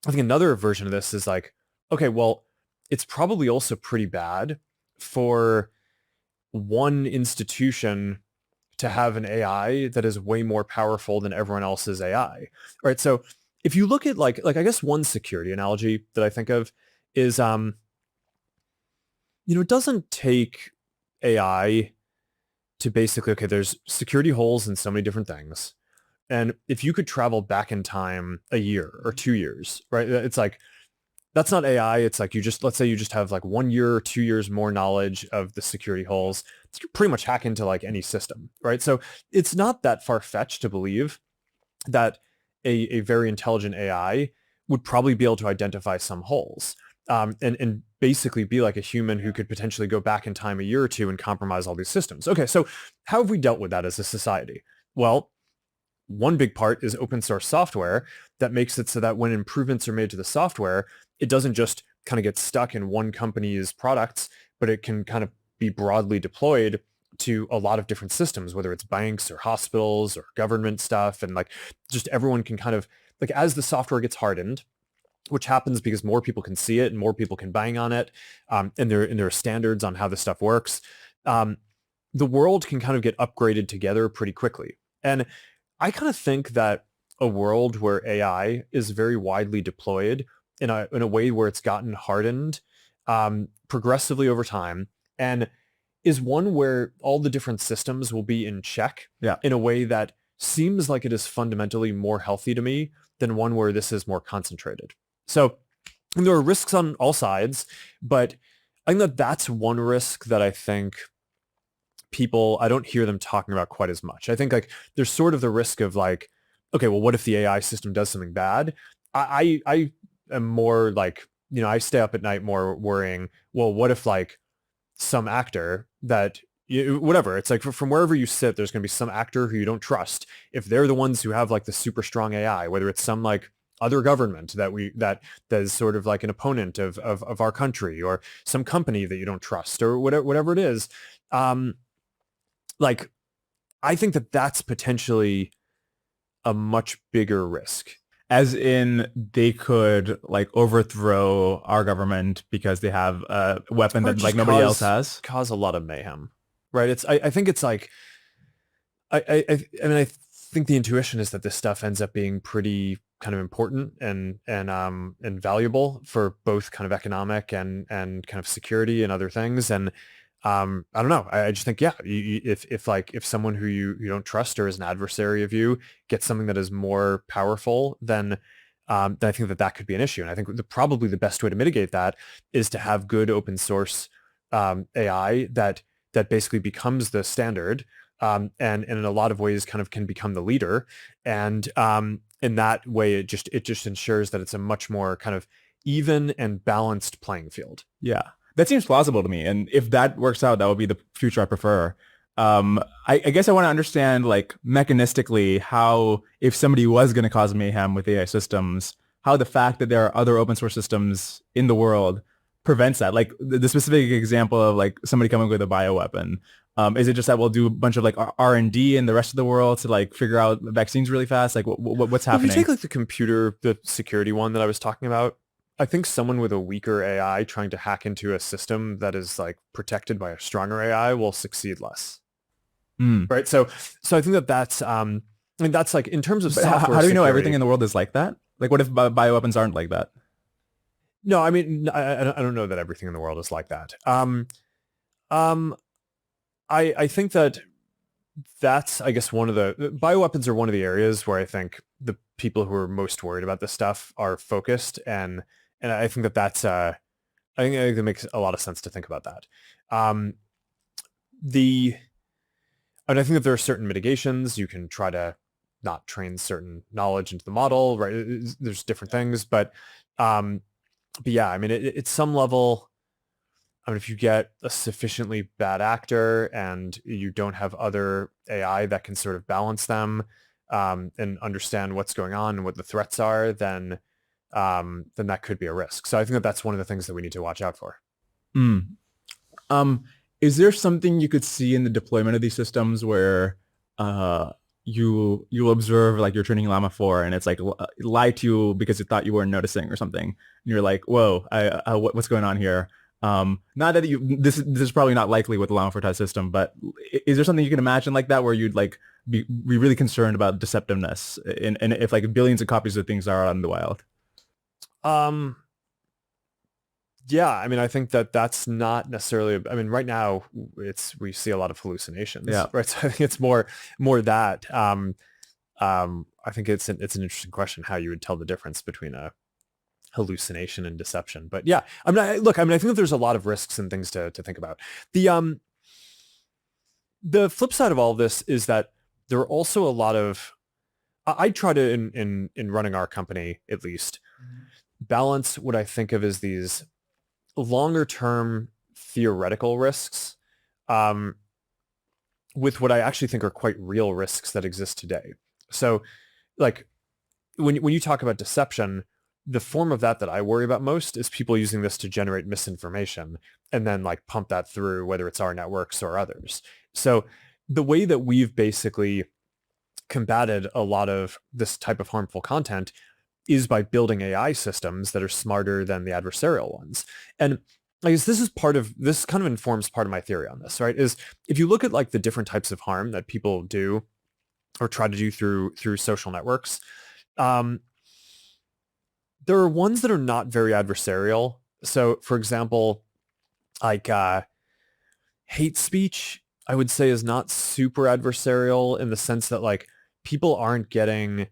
think another version of this is like, okay, well, it's probably also pretty bad for one institution to have an AI that is way more powerful than everyone else's AI, right? So if you look at like I guess one security analogy that I think of is, it doesn't take AI to basically, okay, there's security holes in so many different things. And if you could travel back in time a year or 2 years, right? It's like, that's not AI. It's like let's say you just have like 1 year or 2 years more knowledge of the security holes. You pretty much hack into like any system, right? So it's not that far-fetched to believe that a very intelligent AI would probably be able to identify some holes, and basically be like a human who could potentially go back in time a year or two and compromise all these systems. Okay, so how have we dealt with that as a society? Well, one big part is open source software that makes it so that when improvements are made to the software, it doesn't just kind of get stuck in one company's products, but it can kind of be broadly deployed to a lot of different systems, whether it's banks or hospitals or government stuff. And like just everyone can kind of like, as the software gets hardened, which happens because more people can see it and more people can bang on it. And there are standards on how this stuff works. The world can kind of get upgraded together pretty quickly. And I kind of think that a world where AI is very widely deployed in a way where it's gotten hardened progressively over time and is one where all the different systems will be in check in a way that seems like it is fundamentally more healthy to me than one where this is more concentrated. So and there are risks on all sides, but I think that that's one risk that I think I don't hear them talking about quite as much. I think like there's sort of the risk of like, okay, well, what if the AI system does something bad? I am more like, I stay up at night more worrying, well, what if like some actor that whatever, it's like from wherever you sit, there's going to be some actor who you don't trust. If they're the ones who have like the super strong AI, whether it's some like other government that is sort of like an opponent of our country or some company that you don't trust or whatever it is, like I think that that's potentially a much bigger risk. As in they could like overthrow our government because they have a weapon that like nobody else has. Cause a lot of mayhem, right? I think it's like, I mean, I think the intuition is that this stuff ends up being pretty kind of important and valuable for both kind of economic and kind of security and other things. And I don't know. I just think, if someone who you don't trust or is an adversary of you gets something that is more powerful, then I think that could be an issue. And I think probably the best way to mitigate that is to have good open source AI that basically becomes the standard and in a lot of ways kind of can become the leader. And in that way, it just ensures that it's a much more kind of even and balanced playing field. Yeah. That seems plausible to me. And if that works out, that would be the future I prefer. I guess I want to understand like mechanistically how, if somebody was going to cause mayhem with AI systems, how the fact that there are other open source systems in the world prevents that. Like the specific example of like somebody coming with a bioweapon. Is it just that we'll do a bunch of like R&D in the rest of the world to like figure out vaccines really fast? Like what's happening? If you take like the security one that I was talking about, I think someone with a weaker AI trying to hack into a system that is like protected by a stronger AI will succeed less. Right. So I think that's, I mean, that's like in terms of software how do we know everything in the world is like that? Like what if bioweapons aren't like that? No, I mean, I don't know that everything in the world is like that. I think that's, I guess, one of the bioweapons are one of the areas where I think the people who are most worried about this stuff are focused. And I think that's, I think that makes a lot of sense to think about that. And I think that there are certain mitigations. You can try to not train certain knowledge into the model, right? There's different things, but yeah, I mean, at some level, I mean, if you get a sufficiently bad actor and you don't have other AI that can sort of balance them and understand what's going on and what the threats are, then that could be a risk. So I think that that's one of the things that we need to watch out for. Is there something you could see in the deployment of these systems where you observe like you're training Llama 4 and it's like lie to you because it thought you weren't noticing or something, and you're like, whoa, what's going on here? Not that this is probably not likely with the Llama 4 type system, but is there something you can imagine like that where you'd like be really concerned about deceptiveness and if like billions of copies of things are out in the wild? Yeah, I mean, I think that's not necessarily, I mean, right now we see a lot of hallucinations, right? So I think it's more that, I think it's an interesting question how you would tell the difference between a hallucination and deception. But yeah, I mean, I think that there's a lot of risks and things to think about. The flip side of all of this is that there are also a lot of, I try to, in running our company, at least, balance what I think of as these longer term theoretical risks with what I actually think are quite real risks that exist today. So like when you talk about deception, the form of that I worry about most is people using this to generate misinformation and then like pump that through, whether it's our networks or others. So the way that we've basically combated a lot of this type of harmful content is by building AI systems that are smarter than the adversarial ones. And I guess this kind of informs part of my theory on this, right? Is if you look at like the different types of harm that people do or try to do through social networks, there are ones that are not very adversarial. So for example, like hate speech, I would say is not super adversarial in the sense that like people aren't getting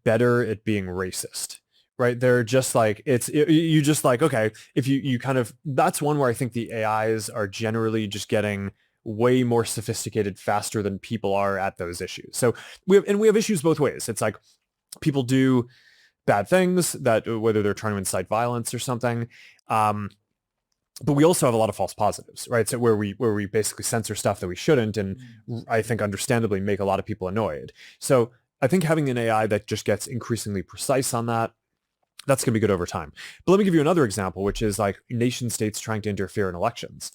better at being racist, right? They're just like, you just like, okay, if you kind of, that's one where I think the AIs are generally just getting way more sophisticated faster than people are at those issues. So we have issues both ways. It's like people do bad things, that whether they're trying to incite violence or something. But we also have a lot of false positives, right? So where we basically censor stuff that we shouldn't, and I think understandably make a lot of people annoyed. So I think having an AI that just gets increasingly precise on that's going to be good over time. But let me give you another example, which is like nation states trying to interfere in elections.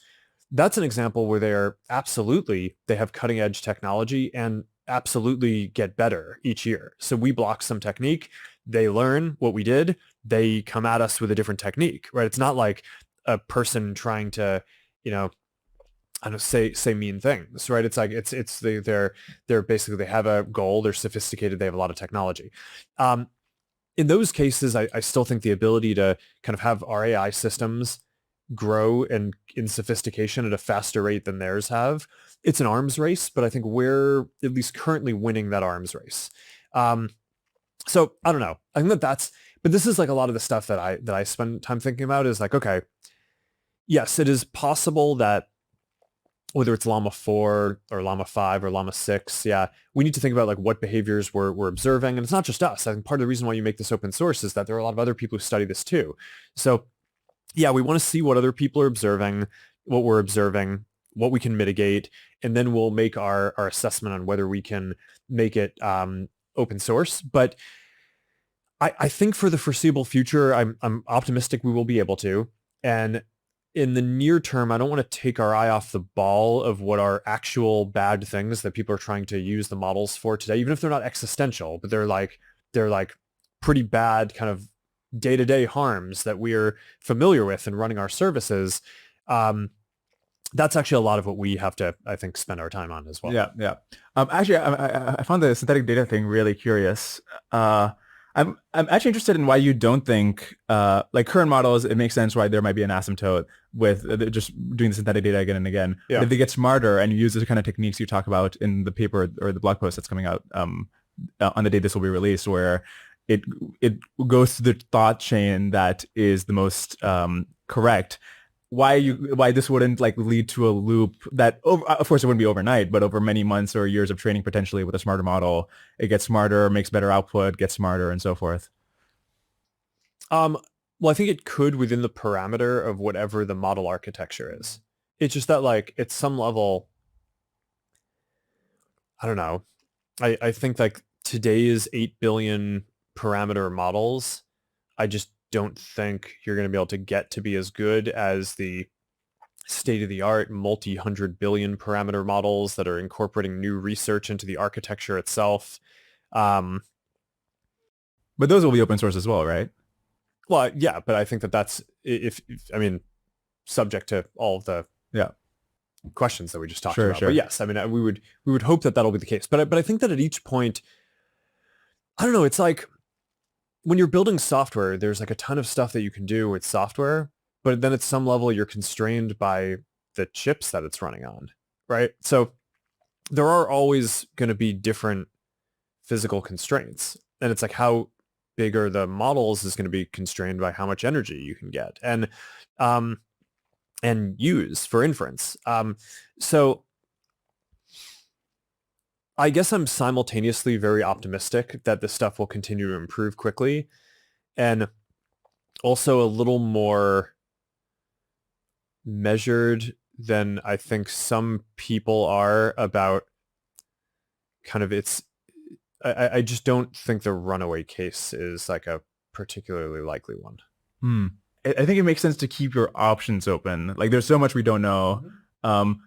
That's an example where they have cutting edge technology and absolutely get better each year. So we block some technique, they learn what we did, they come at us with a different technique, right? It's not like a person trying to, I don't say mean things, right? It's like they're basically, they have a goal, they're sophisticated, they have a lot of technology. In those cases, I still think the ability to kind of have our AI systems grow in sophistication at a faster rate than theirs have. It's an arms race, but I think we're at least currently winning that arms race. So I don't know. I think but this is like a lot of the stuff that I spend time thinking about is like, okay, yes, it is possible that whether it's Llama 4 or Llama 5 or Llama 6, yeah, we need to think about like what behaviors we're observing. And it's not just us. I think part of the reason why you make this open source is that there are a lot of other people who study this too. So yeah, we want to see what other people are observing, what we're observing, what we can mitigate, and then we'll make our assessment on whether we can make it open source. But I think for the foreseeable future, I'm optimistic we will be able to. And in the near term, I don't want to take our eye off the ball of what are actual bad things that people are trying to use the models for today, even if they're not existential, but they're like pretty bad kind of day-to-day harms that we're familiar with in running our services. That's actually a lot of what we have to, I think, spend our time on as well. Yeah. Actually, I found the synthetic data thing really curious. I'm actually interested in why you don't think, like current models, it makes sense why there might be an asymptote with just doing the synthetic data again and again. Yeah. But if they get smarter and you use the kind of techniques you talk about in the paper or the blog post that's coming out on the day this will be released, where it goes through the thought chain that is the most correct, why this wouldn't like lead to a loop that, of course it wouldn't be overnight, but over many months or years of training potentially with a smarter model, it gets smarter, makes better output, gets smarter, and so forth. Well, I think it could within the parameter of whatever the model architecture is. It's just that like at some level, I don't know. I think like today's 8 billion parameter models, I just don't think you're going to be able to get to be as good as the state-of-the-art multi-hundred billion parameter models that are incorporating new research into the architecture itself. But those will be open source as well, right? Well, yeah, but I think that's I mean, subject to all of the questions that we just talked about. Sure. But yes, I mean, we would hope that that'll be the case. But I think that at each point, I don't know, it's like when you're building software, there's like a ton of stuff that you can do with software, but then at some level you're constrained by the chips that it's running on, right? So there are always going to be different physical constraints. And it's like how big are the models is going to be constrained by how much energy you can get and use for inference. So I guess I'm simultaneously very optimistic that this stuff will continue to improve quickly, and also a little more measured than I think some people are about kind of its. I just don't think the runaway case is like a particularly likely one. I think it makes sense to keep your options open. Like there's so much we don't know.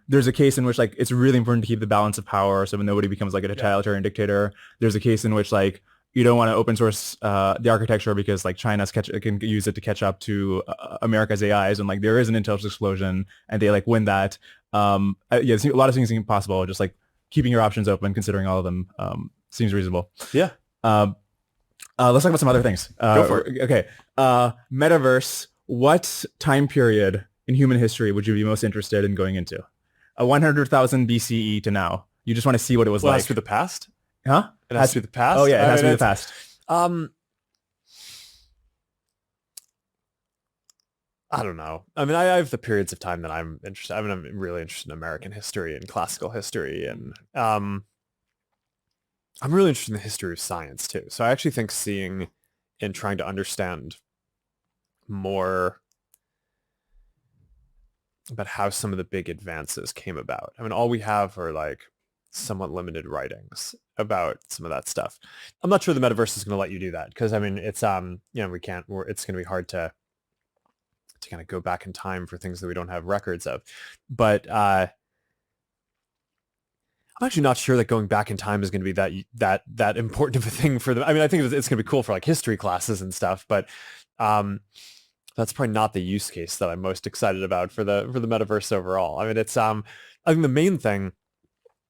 There's a case in which like it's really important to keep the balance of power so nobody becomes like a totalitarian dictator. There's a case in which like you don't want to open source the architecture because like China can use it to catch up to America's AIs, and like there is an intelligence explosion and they like win that. There's a lot of things seem possible. Just like keeping your options open, considering all of them seems reasonable. Yeah. Let's talk about some other things. Go for it. Okay. Metaverse. What time period in human history would you be most interested in going into? 100,000 BCE to now. You just want to see what it was like. It has to be the past? Huh? It has to be the past? Oh yeah, it has to be the past. I don't know. I mean, I have the periods of time that I'm interested. I mean, I'm really interested in American history and classical history, and I'm really interested in the history of science too. So I actually think seeing and trying to understand more about how some of the big advances came about. I mean, all we have are like somewhat limited writings about some of that stuff. I'm not sure the metaverse is going to let you do that because I mean, it's we can't. It's going to be hard to kind of go back in time for things that we don't have records of. But I'm actually not sure that going back in time is going to be that important of a thing for them. I mean, I think it's going to be cool for like history classes and stuff, but that's probably not the use case that I'm most excited about for the metaverse overall. I mean, it's I think the main thing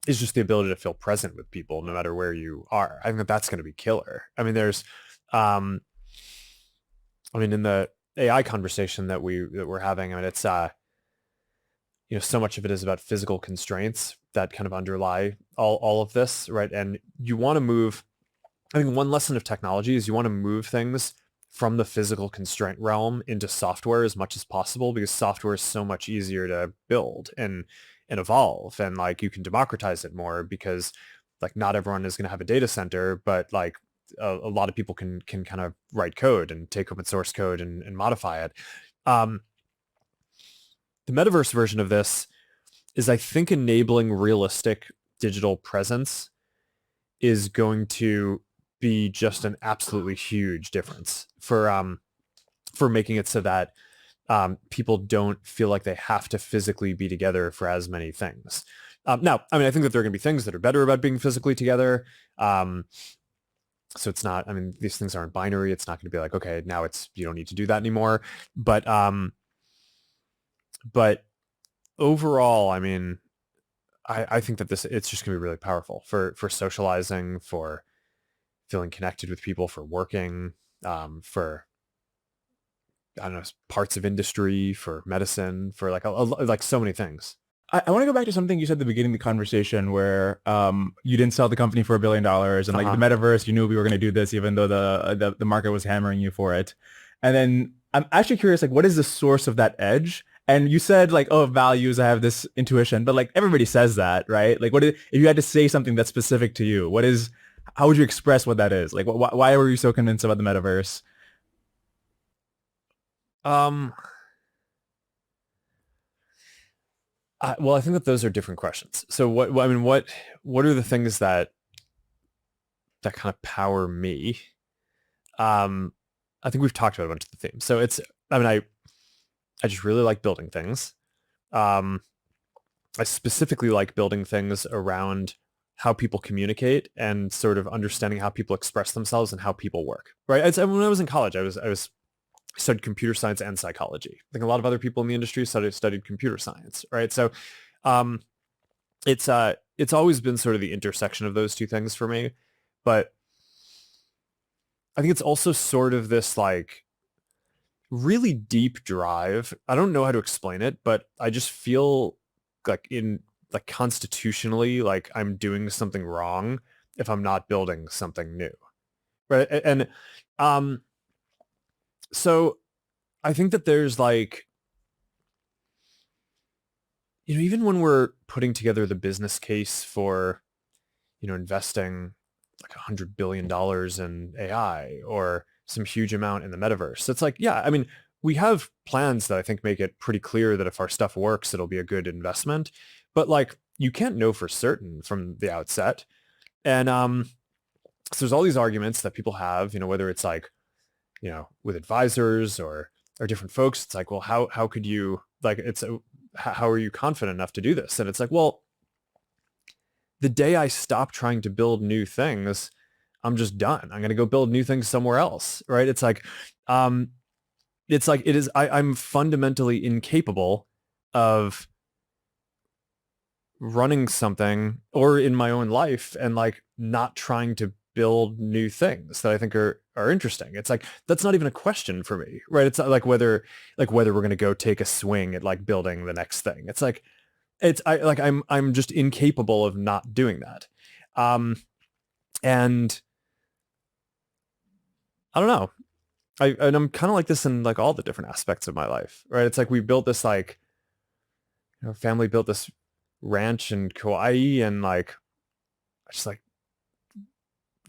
is just the ability to feel present with people no matter where you are. I think that's going to be killer. I mean, there's in the AI conversation that we're having, I mean, it's so much of it is about physical constraints that kind of underlie all of this, right? And you want to move. I think one lesson of technology is you want to move things from the physical constraint realm into software as much as possible, because software is so much easier to build and evolve, and like you can democratize it more because like not everyone is going to have a data center, but like a lot of people can kind of write code and take open source code and modify it. The metaverse version of this is, I think, enabling realistic digital presence is going to be just an absolutely huge difference for making it so that people don't feel like they have to physically be together for as many things. Now, I mean, I think that there are going to be things that are better about being physically together. So it's not, I mean, these things aren't binary. It's not going to be like, okay, now you don't need to do that anymore. But overall, I mean, I think that it's just going to be really powerful for socializing, for feeling connected with people, for working, for, I don't know, parts of industry, for medicine, for like so many things. I want to go back to something you said at the beginning of the conversation where you didn't sell the company for $1 billion and like the metaverse, you knew we were going to do this even though the market was hammering you for it. And then I'm actually curious, like, what is the source of that edge? And you said like, oh, values, I have this intuition, but like everybody says that, right? Like if you had to say something that's specific to you, how would you express what that is? Like, why were you so convinced about the metaverse? Well, I think that those are different questions. So what are the things that kind of power me? I think we've talked about a bunch of the themes. So I just really like building things. I specifically like building things around how people communicate and sort of understanding how people express themselves and how people work. Right. When I was in college, I studied computer science and psychology. I think a lot of other people in the industry studied computer science, right? So it's always been sort of the intersection of those two things for me. But I think it's also sort of this like really deep drive. I don't know how to explain it, but I just feel like constitutionally, like I'm doing something wrong if I'm not building something new, right? And so I think that there's like, even when we're putting together the business case for, investing like $100 billion in AI or some huge amount in the metaverse, it's like, yeah, I mean, we have plans that I think make it pretty clear that if our stuff works, it'll be a good investment, but like, you can't know for certain from the outset. And so there's all these arguments that people have, whether it's like, with advisors or different folks, it's like, well, how could you, like, how are you confident enough to do this? And it's like, well, the day I stop trying to build new things, I'm just done. I'm going to go build new things somewhere else. Right. I'm fundamentally incapable of running something or in my own life and like not trying to build new things that I think are interesting. It's like, that's not even a question for me. Right. It's not like whether we're going to go take a swing at like building the next thing. It's like, I'm just incapable of not doing that. And I don't know. I'm kind of like this in like all the different aspects of my life, right? It's like we built this like, family built this ranch in Kauai, and like I just like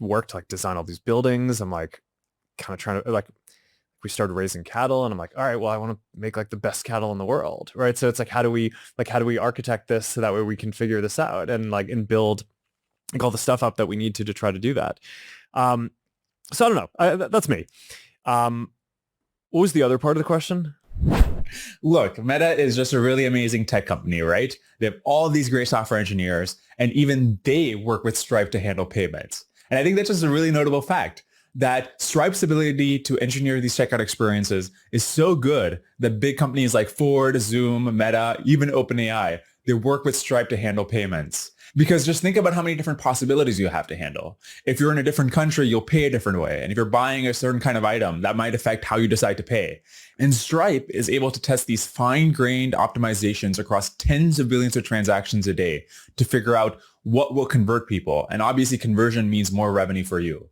worked to like design all these buildings. I'm like kind of trying to like, we started raising cattle, and I'm like, all right, well, I want to make like the best cattle in the world, right? So it's like, how do we architect this so that way we can figure this out and build like all the stuff up that we need to try to do that. So I don't know. That's me. What was the other part of the question? Look, Meta is just a really amazing tech company, right? They have all these great software engineers, and even they work with Stripe to handle payments. And I think that's just a really notable fact, that Stripe's ability to engineer these checkout experiences is so good that big companies like Ford, Zoom, Meta, even OpenAI, they work with Stripe to handle payments. Because just think about how many different possibilities you have to handle. If you're in a different country, you'll pay a different way. And if you're buying a certain kind of item, that might affect how you decide to pay. And Stripe is able to test these fine-grained optimizations across tens of billions of transactions a day to figure out what will convert people. And obviously conversion means more revenue for you.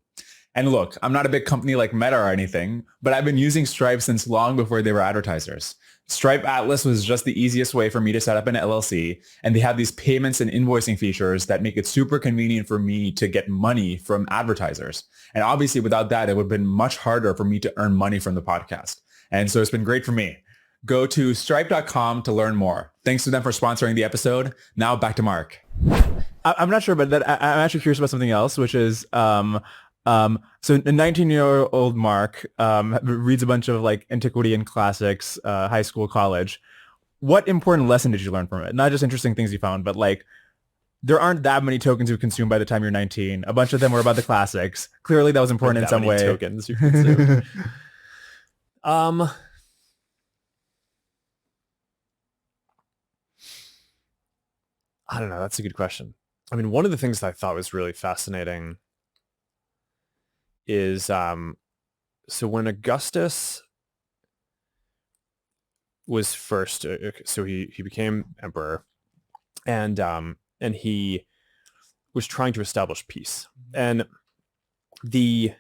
And look, I'm not a big company like Meta or anything, but I've been using Stripe since long before they were advertisers. Stripe Atlas was just the easiest way for me to set up an LLC, and they have these payments and invoicing features that make it super convenient for me to get money from advertisers. And obviously without that, it would have been much harder for me to earn money from the podcast. And so it's been great for me. Go to stripe.com to learn more. Thanks to them for sponsoring the episode. Now back to Mark. I'm not sure, but I'm actually curious about something else, which is, so a 19-year-old Mark reads a bunch of like antiquity and classics, high school, college. What important lesson did you learn from it? Not just interesting things you found, but like there aren't that many tokens you consume by the time you're 19. A bunch of them were about the classics. Clearly that was important in some way. Tokens you consume. I don't know. That's a good question. I mean, one of the things that I thought was really fascinating is so when Augustus was first, so he became emperor, and he was trying to establish peace, and there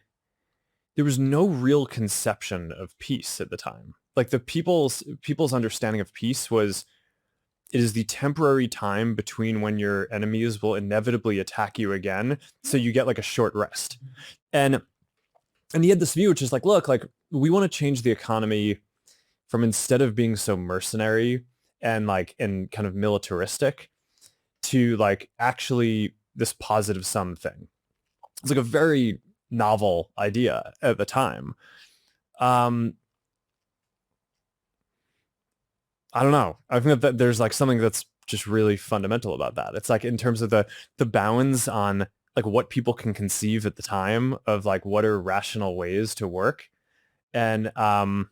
was no real conception of peace at the time. Like the people's understanding of peace was, it is the temporary time between when your enemies will inevitably attack you again, so you get like a short rest. And he had this view, which is like, look, like we want to change the economy from, instead of being so mercenary and like and kind of militaristic, to like actually this positive sum thing. It's like a very novel idea at the time. I don't know. I think that there's like something that's just really fundamental about that. It's like in terms of the bounds on like what people can conceive at the time of like what are rational ways to work. And I don't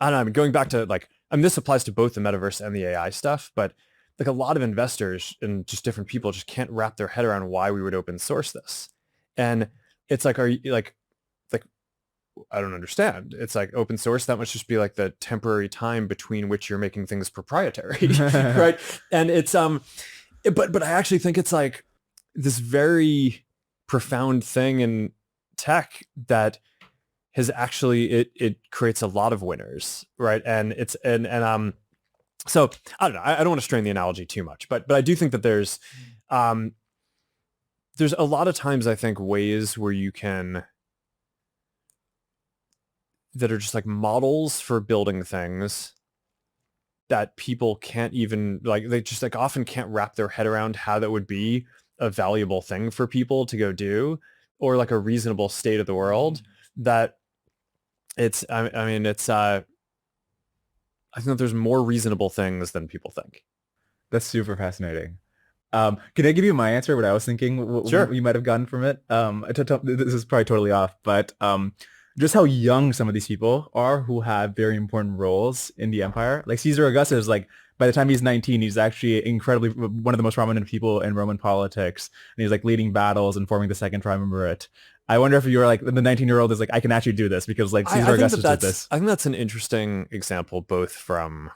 know, I mean, going back to like, I mean, this applies to both the metaverse and the AI stuff, but like a lot of investors and just different people just can't wrap their head around why we would open source this. And it's like, are you like I don't understand. It's like open source, that must just be like the temporary time between which you're making things proprietary. Right. And it's but I actually think it's like this very profound thing in tech that has actually it creates a lot of winners, right? And it's so I don't know, I don't want to strain the analogy too much, but I do think that there's a lot of times I think ways where you can, that are just like models for building things that people can't even like, they just like often can't wrap their head around how that would be a valuable thing for people to go do, or like a reasonable state of the world, that I mean, I think that there's more reasonable things than people think. That's super fascinating. Can I give you my answer, what I was thinking, Sure. you might have gotten from it? This is probably totally off, but just how young some of these people are who have very important roles in the empire. Like Caesar Augustus, like by the time he's 19, he's actually incredibly one of the most prominent people in Roman politics, and he's like leading battles and forming the second triumvirate. I wonder if you're like the 19-year-old is like, I can actually do this because like Caesar Augustus did this. I think that's an interesting example, both from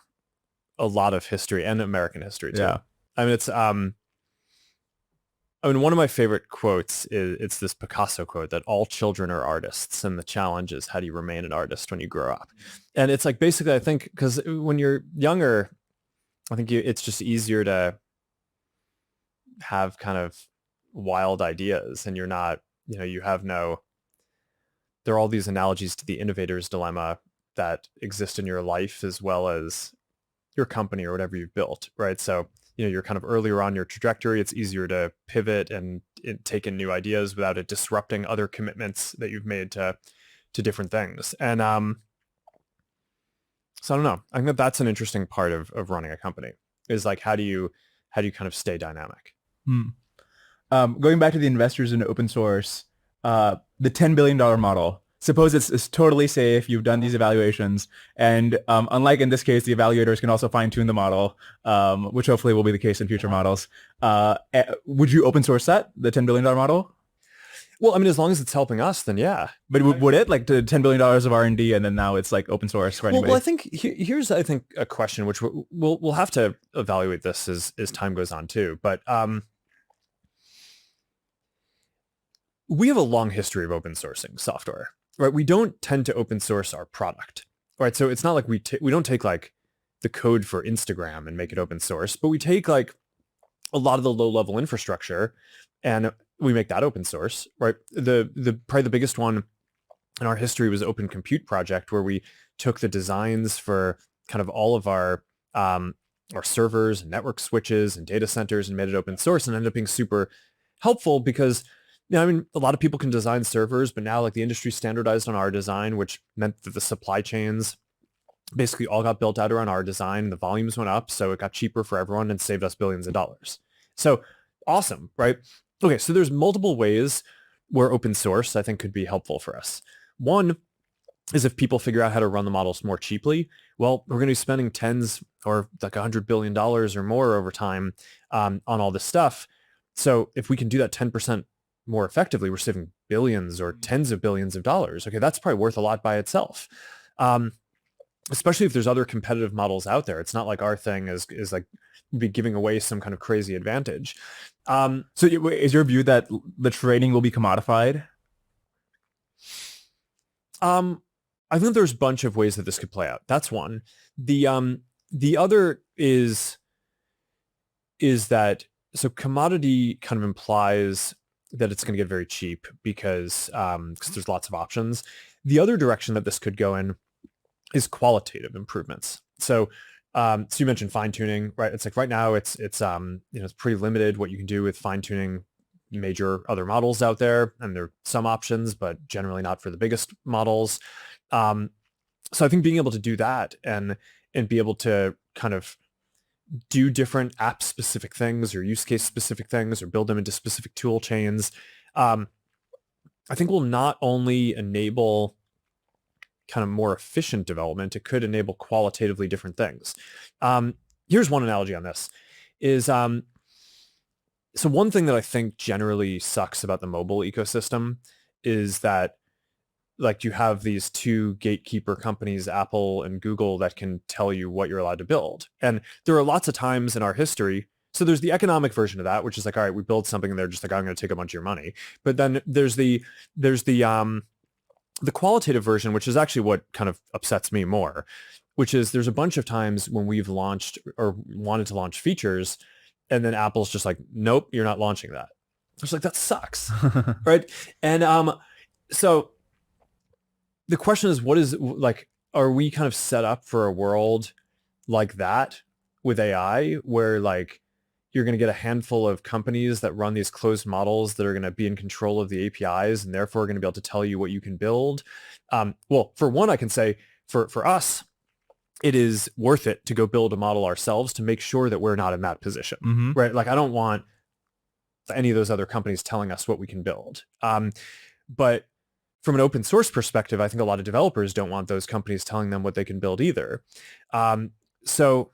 a lot of history and American history too. Yeah. I mean, I mean, one of my favorite quotes is it's this Picasso quote that all children are artists, and the challenge is how do you remain an artist when you grow up? And it's like basically, I think, because when you're younger, I think it's just easier to have kind of wild ideas, and you're not, you have no. There are all these analogies to the innovator's dilemma that exist in your life as well as your company or whatever you've built, right? So you're kind of earlier on your trajectory. It's easier to pivot and take in new ideas without it disrupting other commitments that you've made to different things. And so I don't know. I think that that's an interesting part of running a company is like, how do you kind of stay dynamic? Going back to the investors in open source, the $10 billion model. Suppose it's totally safe. You've done these evaluations, and unlike in this case, the evaluators can also fine tune the model, which hopefully will be the case in future models. Would you open source the $10 billion model? Well, I mean, as long as it's helping us, then yeah. But would it like the $10 billion of R&D, and then now it's like open source for anybody? Well, I think here's I think a question which we'll have to evaluate this as time goes on too. But we have a long history of open sourcing software. Right, we don't tend to open source our product, right? So it's not like we don't take like the code for Instagram and make it open source, but we take like a lot of the low level infrastructure and we make that open source, right? The probably the biggest one in our history was Open Compute Project, where we took the designs for kind of all of our servers and network switches and data centers and made it open source, and ended up being super helpful because I mean, a lot of people can design servers, but now like the industry standardized on our design, which meant that the supply chains basically all got built out around our design. The volumes went up, so it got cheaper for everyone and saved us billions of dollars. So awesome, right? Okay, so there's multiple ways where open source I think could be helpful for us. One is if people figure out how to run the models more cheaply, well, we're going to be spending tens or like $100 billion or more over time on all this stuff. So if we can do that 10% more effectively, we're saving billions or tens of billions of dollars. Okay, that's probably worth a lot by itself. Especially if there's other competitive models out there. It's not like our thing is like be giving away some kind of crazy advantage. So is your view that the training will be commodified? I think there's a bunch of ways that this could play out. That's one. The other is that so commodity kind of implies that it's going to get very cheap because there's lots of options. The other direction that this could go in is qualitative improvements. So you mentioned fine tuning, right? It's like right now it's it's pretty limited what you can do with fine tuning major other models out there, and there are some options, but generally not for the biggest models. So I think being able to do that and be able to kind of do different app specific things or use case specific things or build them into specific tool chains, I think will not only enable kind of more efficient development, it could enable qualitatively different things. Here's one analogy on this is, so one thing that I think generally sucks about the mobile ecosystem is that like you have these two gatekeeper companies, Apple and Google, that can tell you what you're allowed to build. And there are lots of times in our history. So there's the economic version of that, which is like, all right, we build something and they're just like, I'm going to take a bunch of your money. But then there's the qualitative version, which is actually what kind of upsets me more, which is there's a bunch of times when we've launched or wanted to launch features and then Apple's just like, nope, you're not launching that. It's like, that sucks. Right. And so the question is, what is like, are we kind of set up for a world like that with AI where like you're going to get a handful of companies that run these closed models that are going to be in control of the APIs and therefore going to be able to tell you what you can build. Well, for one, I can say for us, it is worth it to go build a model ourselves to make sure that we're not in that position, right? Like I don't want any of those other companies telling us what we can build. But from an open source perspective, I think a lot of developers don't want those companies telling them what they can build either. So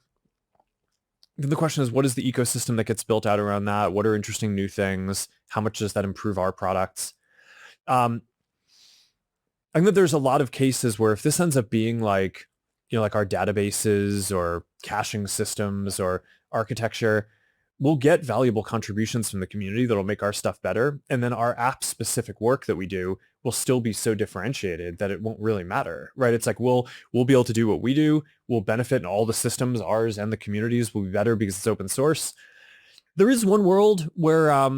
the question is, what is the ecosystem that gets built out around that? What are interesting new things? How much does that improve our products? I think that there's a lot of cases where if this ends up being like, like our databases or caching systems or architecture, we'll get valuable contributions from the community that'll make our stuff better. And then our app specific work that we do will still be so differentiated that it won't really matter, right? It's like, we'll be able to do what we do. We'll benefit in all the systems, ours and the communities will be better because it's open source. There is one world where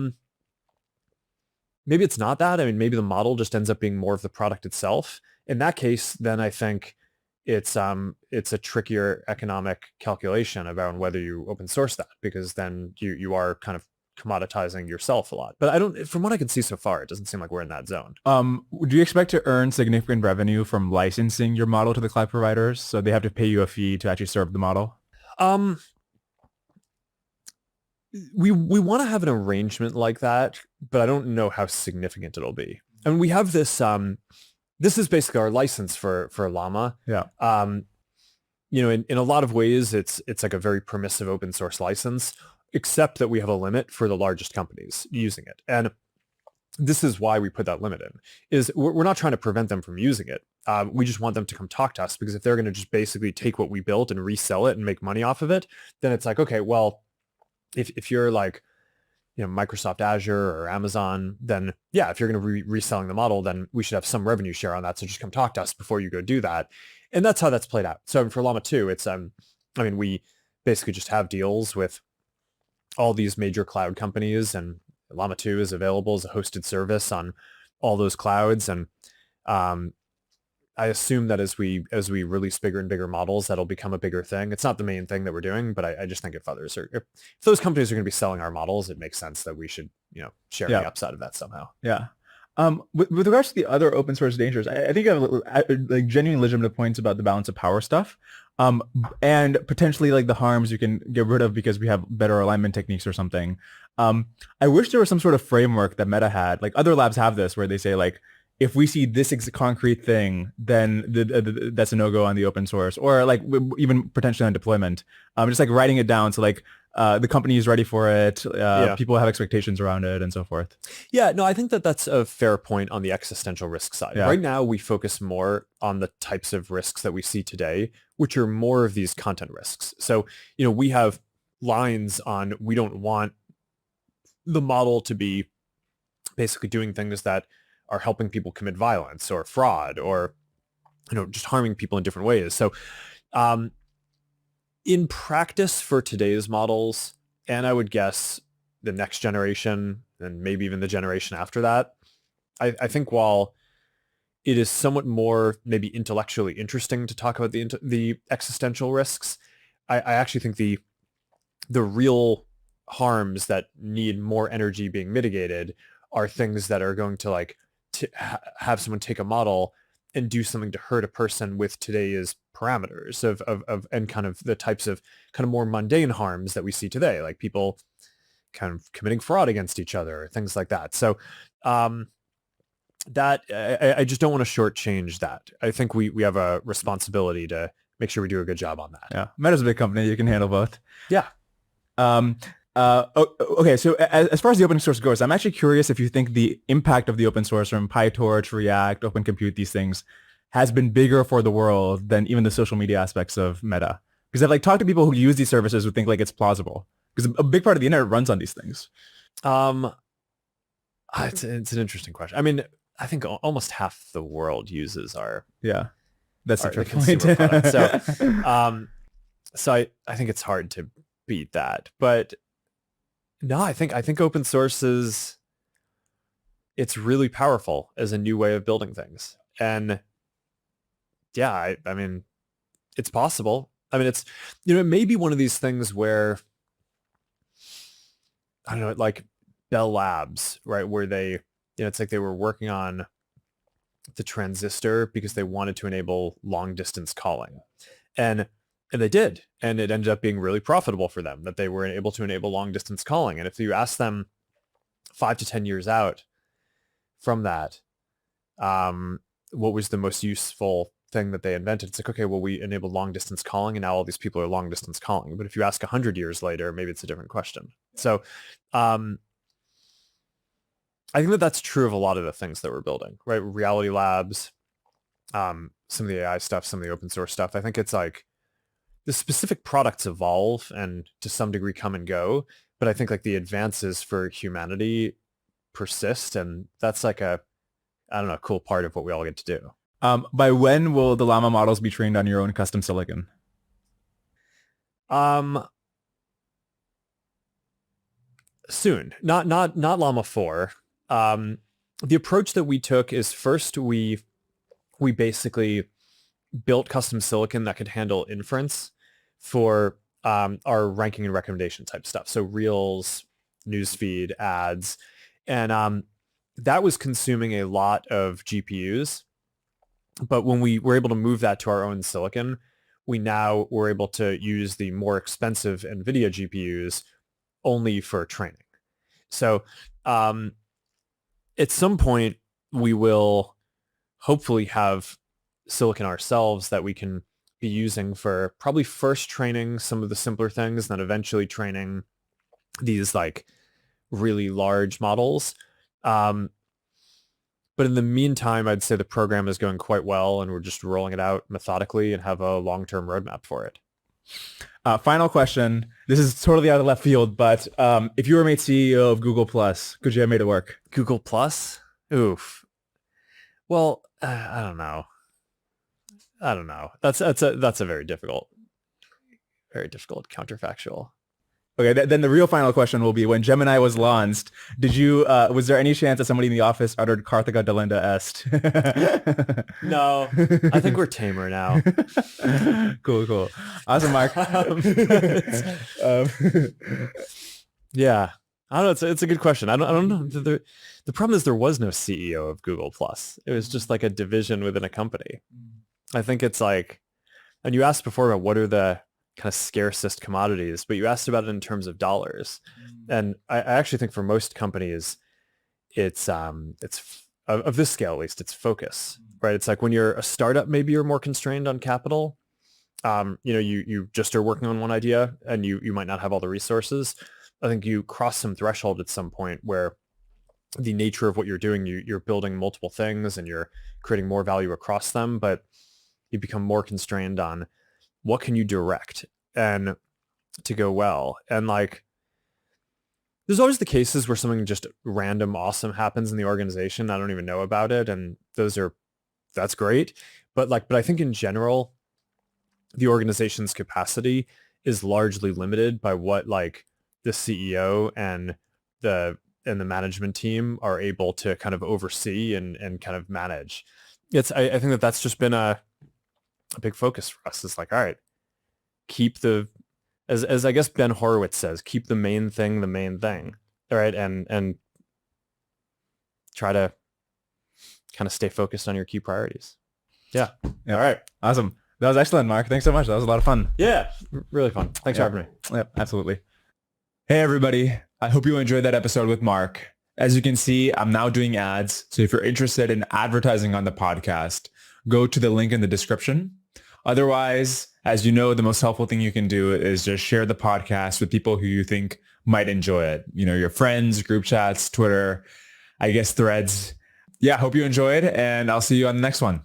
maybe it's not that. I mean, maybe the model just ends up being more of the product itself. In that case, then I think it's a trickier economic calculation about whether you open source that, because then you are kind of commoditizing yourself a lot. But from what I can see so far, it doesn't seem like we're in that zone. Do you expect to earn significant revenue from licensing your model to the cloud providers? So they have to pay you a fee to actually serve the model? We want to have an arrangement like that, but I don't know how significant it'll be. I mean, we have this, this is basically our license for Llama. Yeah. In a lot of ways, it's like a very permissive open source license, except that we have a limit for the largest companies using it. And this is why we put that limit in, is we're not trying to prevent them from using it. We just want them to come talk to us, because if they're going to just basically take what we built and resell it and make money off of it, then it's like, okay, well, if you're like, Microsoft Azure or Amazon, then yeah, if you're going to be reselling the model, then we should have some revenue share on that. So just come talk to us before you go do that. And that's how that's played out. So for Llama 2, it's, we basically just have deals with all these major cloud companies, and Llama 2 is available as a hosted service on all those clouds. And I assume that as we release bigger and bigger models, that'll become a bigger thing. It's not the main thing that we're doing, but I just think if those companies are going to be selling our models, it makes sense that we should, share the upside of that somehow. Yeah. With regards to the other open source dangers, I think you have like genuine legitimate points about the balance of power stuff, and potentially like the harms you can get rid of because we have better alignment techniques or something. I wish there was some sort of framework that Meta had. Like other labs have this, where they say like, if we see this concrete thing, then that's a no-go on the open source, or like even potentially on deployment. Just like writing it down so like the company is ready for it, people have expectations around it, and so forth. Yeah, no, I think that's a fair point on the existential risk side. Yeah. Right now, we focus more on the types of risks that we see today, which are more of these content risks. So, we have lines on, we don't want the model to be basically doing things that are helping people commit violence or fraud or, just harming people in different ways. So in practice for today's models, and I would guess the next generation and maybe even the generation after that, I think while it is somewhat more maybe intellectually interesting to talk about the existential risks, I actually think the real harms that need more energy being mitigated are things that are going to like to have someone take a model and do something to hurt a person with today's parameters of and kind of the types of kind of more mundane harms that we see today, like people kind of committing fraud against each other, things like that. So that I just don't want to shortchange that. I think we have a responsibility to make sure we do a good job on that. Yeah, Meta's a big company; you can handle both. Yeah. Okay, so as far as the open source goes, I'm actually curious if you think the impact of the open source from PyTorch, React, Open Compute, these things, has been bigger for the world than even the social media aspects of Meta. Because I've like talked to people who use these services who think like it's plausible. Because a big part of the internet runs on these things. It's an interesting question. I mean, I think almost half the world uses our that's our, the consumer point. So so I think it's hard to beat that, but no, I think open source it's really powerful as a new way of building things. And yeah, I mean, it's possible. I mean, it's, it may be one of these things where I don't know, like Bell Labs, right? Where they, it's like they were working on the transistor because they wanted to enable long distance calling. And they did. And it ended up being really profitable for them that they were able to enable long distance calling. And if you ask them 5 to 10 years out from that, what was the most useful thing that they invented? It's like, okay, well, we enabled long distance calling and now all these people are long distance calling. But if you ask 100 years later, maybe it's a different question. So I think that that's true of a lot of the things that we're building, right? Reality Labs, some of the AI stuff, some of the open source stuff. I think it's like the specific products evolve and to some degree come and go. But I think like the advances for humanity persist. And that's like a cool part of what we all get to do. By when will the Llama models be trained on your own custom silicon? Soon. Not Llama 4. The approach that we took is first we basically built custom silicon that could handle inference for our ranking and recommendation type stuff. So Reels, newsfeed, ads. And that was consuming a lot of GPUs. But when we were able to move that to our own silicon, we now were able to use the more expensive NVIDIA GPUs only for training. So at some point, we will hopefully have silicon ourselves that we can be using for probably first training some of the simpler things, and then eventually training these like really large models. But in the meantime, I'd say the program is going quite well and we're just rolling it out methodically and have a long-term roadmap for it. Final question. This is totally out of left field, but if you were made CEO of Google Plus, could you have made it work? Google Plus? Oof. Well, I don't know. That's a very difficult counterfactual. Okay, then the real final question will be: when Gemini was launched, was there any chance that somebody in the office uttered "Karthika Delinda est"? No, I think we're tamer now. Cool. Awesome, Mark. Yeah, I don't know. It's a good question. I don't know. The problem is there was no CEO of Google Plus. It was just like a division within a company. I think it's like, and you asked before about what are the kind of scarcest commodities, but you asked about it in terms of dollars. And I actually think for most companies, it's of this scale, at least, it's focus, right? It's like when you're a startup, maybe you're more constrained on capital. You just are working on one idea and you might not have all the resources. I think you cross some threshold at some point where the nature of what you're doing, you're building multiple things and you're creating more value across them, but you become more constrained on what can you direct and to go well. And like, there's always the cases where something just random awesome happens in the organization. I don't even know about it. And that's great. But I think in general, the organization's capacity is largely limited by what like the CEO and the management team are able to kind of oversee and kind of manage. I think that's just been a big focus for us. It's like, all right, keep as I guess Ben Horowitz says, keep the main thing, all right, and try to kind of stay focused on your key priorities. Yeah. All right. Awesome. That was excellent, Mark. Thanks so much. That was a lot of fun. Yeah, really fun. Thanks for having me. Yep, absolutely. Hey, everybody. I hope you enjoyed that episode with Mark. As you can see, I'm now doing ads. So if you're interested in advertising on the podcast, go to the link in the description. Otherwise, as you know, the most helpful thing you can do is just share the podcast with people who you think might enjoy it. Your friends, group chats, Twitter, I guess threads. Yeah, hope you enjoyed, and I'll see you on the next one.